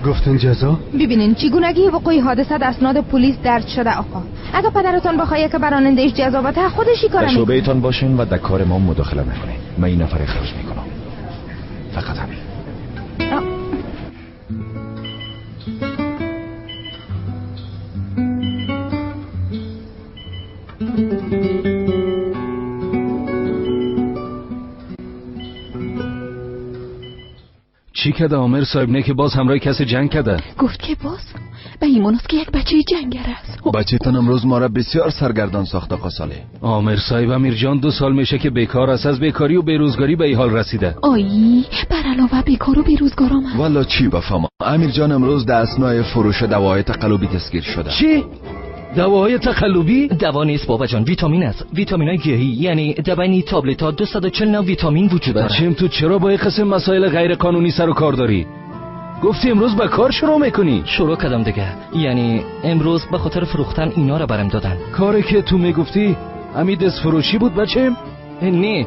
گفتن جزا؟ ببینین چگونگی وقوع حادثه در اسناد پلیس درج شده آقا. اگه پدرتون بخواد که برانندهش جزا بده، خودشی کار میکنه. در شعبه‌تان باشین و در کار ما مداخله نکنین. من این نفر اخراج میکنم. فقط همین. چی کده آمر صاحب؟ نه که باز همراه کسی جنگ کده؟ گفت که باز به ایمان است که یک بچه جنگر است. بچه تن امروز ما را بسیار سرگردان ساخت آقا صالح. آمر صاحب، امیر جان 2 سال میشه که بیکار است. از بیکاری و بیروزگاری به این حال رسیده. آیی، بر علاوه بیکار و بیروزگارم است. والا چی بفهمم، امیر جان امروز در اثنای فروش دوای تقلبی دستگیر شده. چی؟ دواهای تقلبی؟ دوا نیست بابا جان، ویتامین است. ویتامینای گیاهی، یعنی دبنی تابلت‌ها 240 نوع ویتامین وجود داره. بچه‌م تو چرا با این قسم مسائل غیر قانونی سر و کار داری؟ گفتی امروز به کار شروع میکنی؟ شروع کردم دیگه. یعنی امروز به خاطر فروختن اینا رو برام دادن. کاری که تو میگفتی همین دست فروشی بود بچه‌م؟ نه،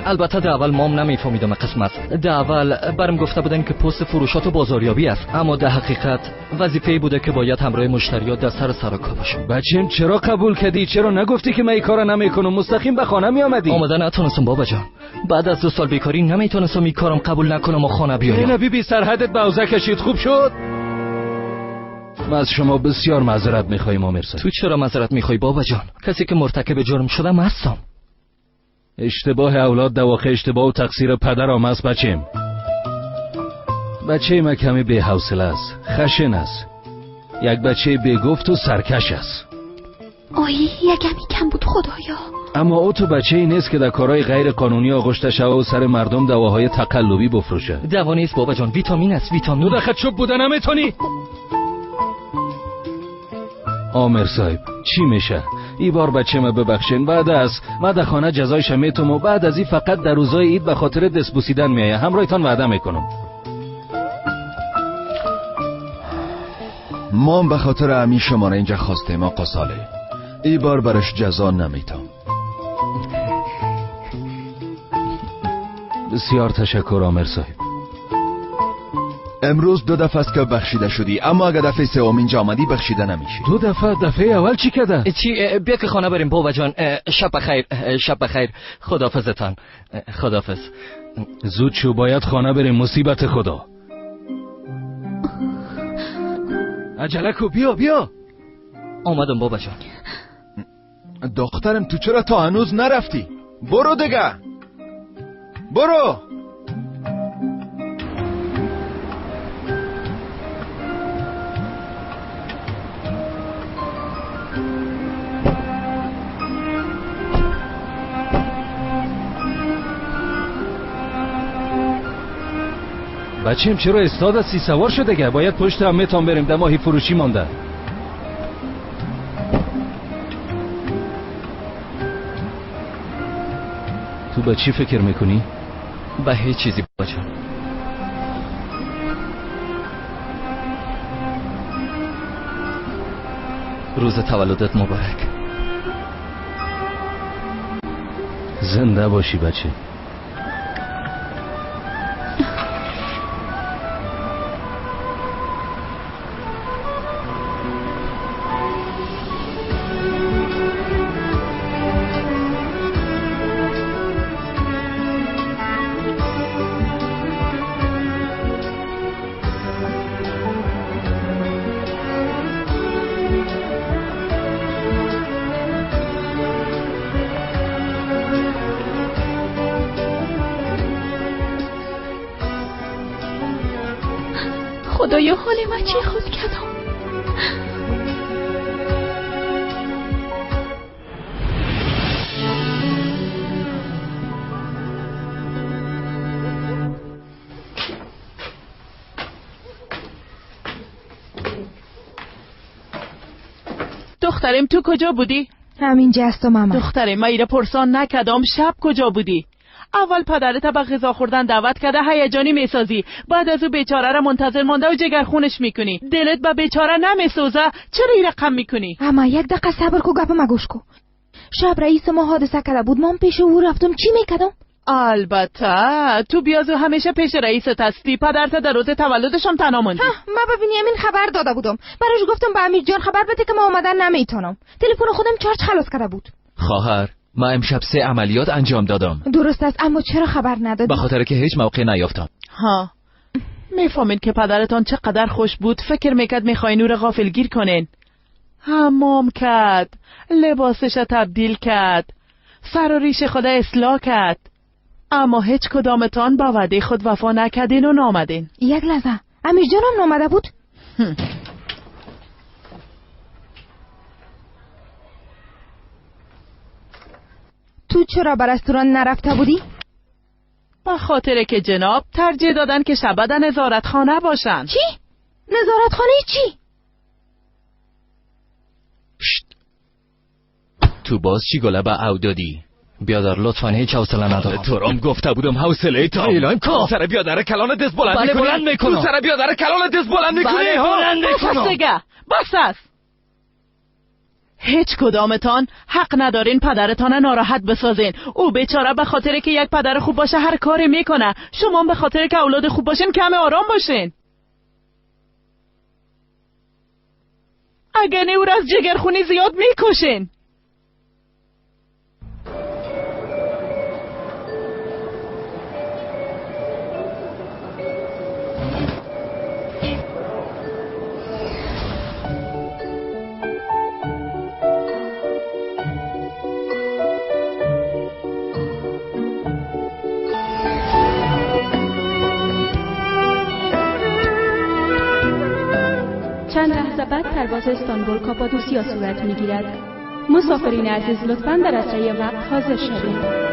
البته در اول مام نمیفهمیدم قسمت. در اول برام گفته بودن که پست فروشات و بازاریابی است، اما در حقیقت وظیفه‌ای بوده که باید همراه مشتریات در سر کار باشم. بچه‌م چرا قبول کردی؟ چرا نگفتی که من این کارو نمیکنم؟ مستقیم به خانه می اومدی. آمده نتونستم بابا جان. بعد از 2 سال بیکاری نمیتونستم این کارم قبول نکنم و خانه بیایم. نبی بی سرحدت بوزه کشید. خوب شد. ما از شما بسیار معذرت می‌خوایم آمر صاحب. تو چرا معذرت می‌خوای بابا جان؟ کسی که مرتکب جرم شدم هستم. اشتباه اولاد در واقع اشتباه و تقصیر پدرم است بچه‌م. بچه ما کمی بی حوصله است، خشن است، یک بچه بی گفت و سرکش است. آیی یکمی کم بود خدایا. اما او تو بچه ای نیست که در کارهای غیر قانونی آغشته شود و سر مردم دواهای تقلبی بفروشه. دوا نیست بابا جان، ویتامین است. ویتامین. تو دخت چوب بودن نمیتونی؟ آمر صاحب چی میشه؟ این بار بچه ما ببخشین. بعد از ما در خانه جزایش میتونم و بعد از این فقط در روزای عید به خاطر دست بوسیدن میایه. همراهتان وعده میکنم. ما به خاطر همین شما را اینجا خواستیم آقا صالح. این بار برش جزا نمیتم. بسیار تشکر آمر صاحب. امروز 2 دفعه است که بخشیده شدی، اما اگر دفعه سوم اینجا آمدی بخشیده نمیشی. 2 دفعه؟ دفعه اول چی کده؟ چی؟ بیا که خانه بریم بابا جان. شب بخیر. شب بخیر. خداحافظتان. خداحافظ. زود شو، باید خانه بریم. مصیبت خدا. عجله کو، بیا. آمدم بابا جان. دخترم تو چرا تا هنوز نرفتی؟ برو دیگه. برو. بچه‌م چرا استاد از 30 سوار شده گه؟ باید پشت همتان بریم. در ماهی فروشی مانده. تو به چی فکر میکنی؟ به هیچ چیزی بابا جان. روز تولدت مبارک. زنده باشی بچه. خدایا حال من چی خود کردم. دخترم تو کجا بودی؟ همینجا هستم ماما. دخترم ما ایره پرسان نکدام شب کجا بودی؟ اول پدرت به غذا خوردن دعوت کرده هیجانی میسازی، بعد از او بیچاره را منتظر مانده و جگر خونش میکنی. دلت به بیچاره نمیسوزه؟ چرا این رقم میکنی؟ اما یک دقیقه صبر کو، گپ ما گوش کو. شب رئیس ما حادثه کرده بود، من پیش او رفتم. چی میکردم؟ البته تو بیازو همیشه پیش رئیست هستی. پدرت در روز تولدش هم تنها موندی. ما ببینی همین خبر داده بودم، براش گفتم به امیر جان خبر بده که ما آمدن نمیتونم. تلفن خودم چارج خلاص کرده بود. خواهر ما امشب 3 عملیات انجام دادم. درست است، اما چرا خبر ندادی؟ به خاطر که هیچ موقع نیافتم. ها میفهمین که پدرتان چقدر خوش بود. فکر میکرد میخواین او را غافلگیر کنین. حمام کرد، لباسش تبدیل کرد، سر و ریش خود اصلاح کرد، اما هیچ کدامتان با وعده خود وفا نکردین و نامدین. یک لحظه، امیر جانم نامده بود؟ تو چرا به رستوران نرفته بودی؟ به خاطر که جناب ترجیح دادن که شب در نظارتخانه باشن. چی؟ نظارتخانه چی؟ تو باز چی گله به اودادی بیادر لطفاً هیچ حوصله ندارم. تو رام گفته بودم حوصله تا ایلایم کو سر بیادر کلان دست بلند بله میکنی. بلند میکنم. تو سر بیادر کلان دست بلند میکنی. بله بلند میکنم. بس دیگه بس. هیچ کدامتان حق ندارین پدرتان ناراحت بسازین. او بیچاره به خاطر که یک پدر خوب باشه هر کاری میکنه. شما به خاطر که اولاد خوب باشین کم آرام باشین. اگه نه او را از جگرخونی زیاد میکشین. چند لحظه بعد پرواز استانبول کاپادوسیا صورت میگیرد. مسافرین عزیز لطفاً در اسرع وقت حاضر شوید.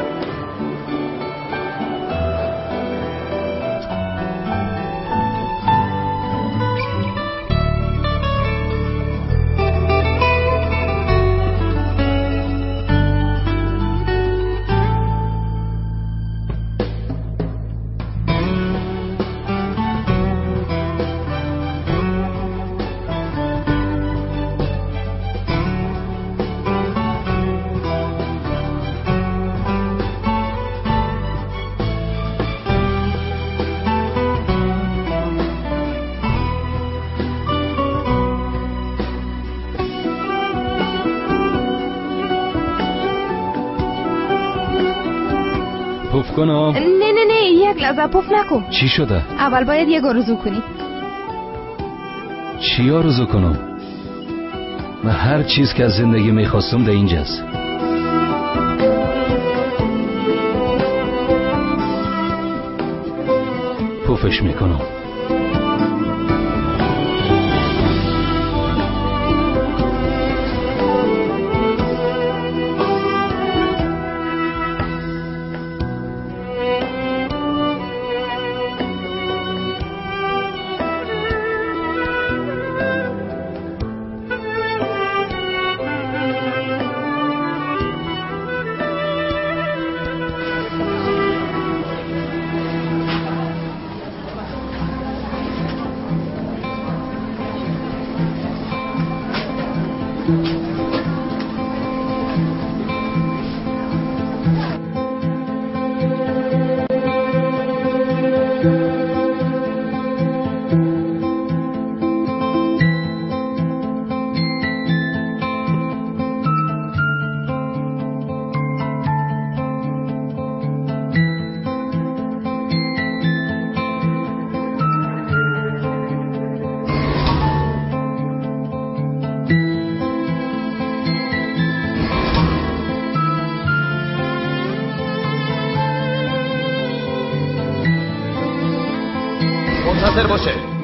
پوف کنم؟ نه یک لحظه پوف نکن. چی شده؟ اول باید یک آرزو کنی. چی آرزو کنم؟ من هر چیز که از زندگی میخواستم در اینجاست. پوفش میکنم.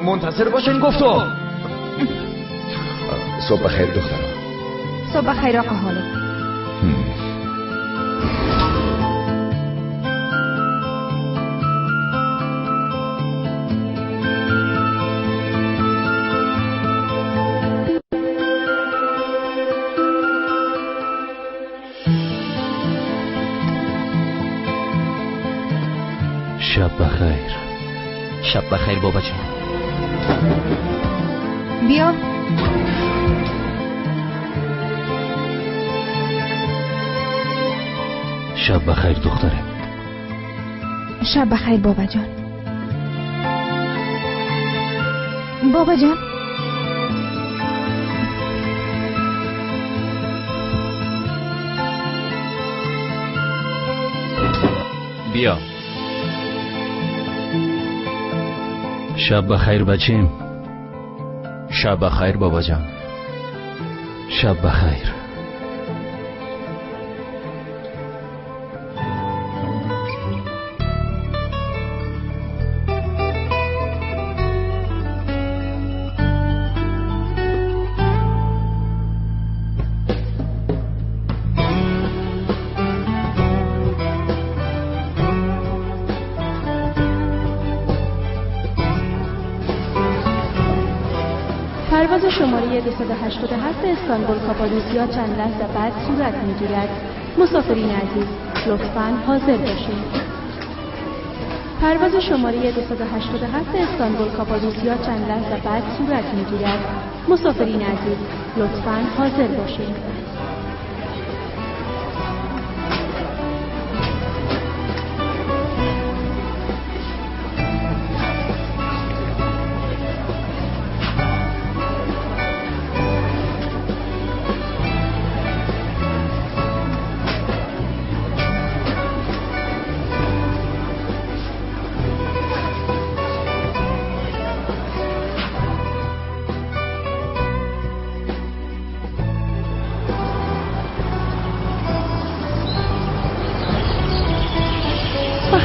منتظر باشین گفتم. صبح بخیر دخترم. صبح بخیر آقا حالا. شب بخیر. شب بخیر بابا جان. بیا. شب بخیر دخترم. شب بخیر بابا جان. بابا جان. بیا. شب بخیر بچیم. شب بخیر بابا جان. شب بخیر. پرواز شماره 287 استانبول کاپادوسیا چند لحظه بعد صورت می‌گیرد. مسافرین عزیز لطفاً حاضر باشید. پرواز شماره 287 استانبول کاپادوسیا چند لحظه بعد صورت می‌گیرد. مسافرین عزیز لطفاً حاضر باشید.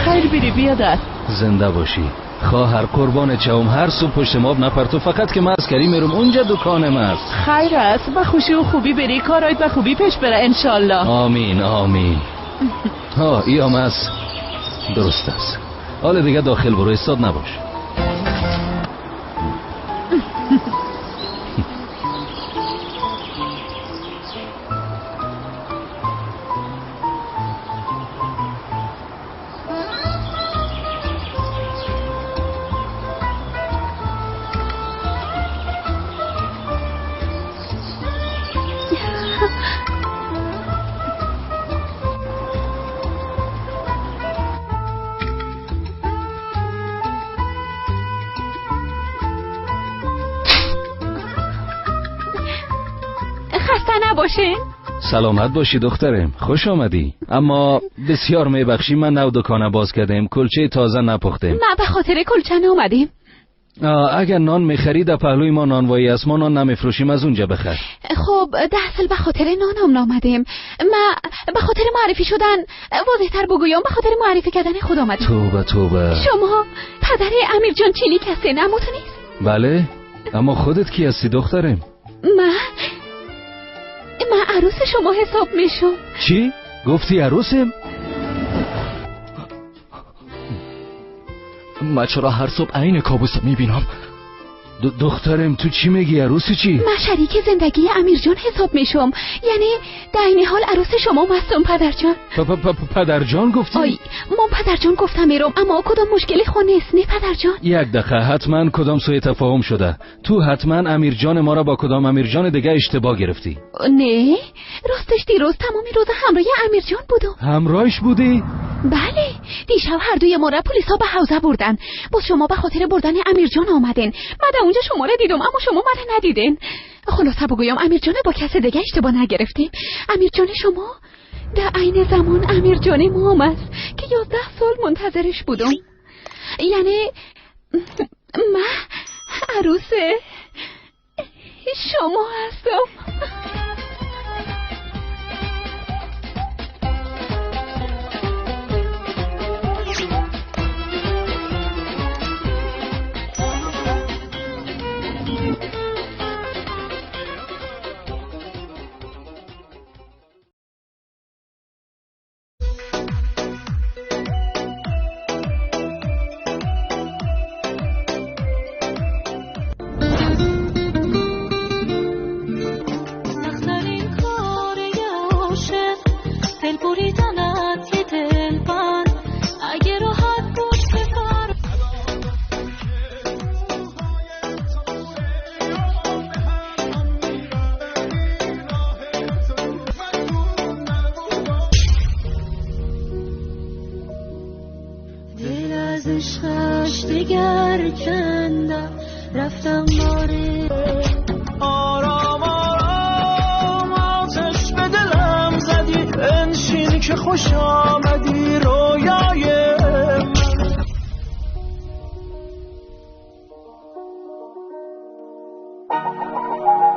خیر بیری بیادر. زنده باشی خواهر، قربان چوم. هر صبح پشت ماب نپرتو، فقط که مسکری میرم اونجا دکانم است. خیر است، با خوشی و خوبی بری، کارایت با خوبی پیش بره انشالله. آمین آمین. ها ایام است، درست است. حالا دیگه داخل برو، استاد نباش. نباشین. سلامت باشی دخترم، خوش آمدی. اما بسیار میبخشی من نو دکانه باز کردیم، کلچه تازه نپختیم. ما به خاطر کلچه اومدیم. اگر نان میخری در پهلوی ما نانوایی است، ما نان نمیفروشیم، از اونجا بخر. خب ده اصل به خاطر نانم نامدیم. ما به خاطر معرفی شدن، واضح‌تر بگویم به خاطر معرفی کردن خود آمدیم. توبه توبه. شما پدر امیر جان چیلیک هستین، اما تو نیست؟ بله، اما خودت کی هستی دخترم؟ من عروس شما حساب میشم. چی؟ گفتی عروسم؟ من چرا هر صبح عین کابوس میبینم؟ دخترم تو چی میگی؟ عروس چی؟ من شریک زندگی امیر جان حساب میشم، یعنی در این حال عروس شما هستم پدر جان. پدر جان گفتی؟ آی من پدر جان گفتم میرم، اما کدام مشکلی خونه است نه پدر جان؟ یک دقیقه، حتما کدام سوء تفاهم شده. تو حتما امیر جان ما را با کدام امیر جان دیگه اشتباه گرفتی. نه راستش دیروز تمامی روز همراه امیر جان بودم. همراهش بودی؟ بله، دیشب هر دوی ما را پلیسا به حوزه بردن. باز شما به خاطر بردن امیر جان آمدین. من در اونجا شما را دیدم اما شما من ندیدین. خلاصه بگویم امیر جان با کس دیگه اشتباه نگرفتیم. امیر جان شما در عین زمان امیر جان ما است که 11 سال منتظرش بودم. یعنی من عروس شما هستم. عشقش دگر کندم رفتم باره آرام آرام آتش به دلم زدی انشین که خوش آمدی رویای من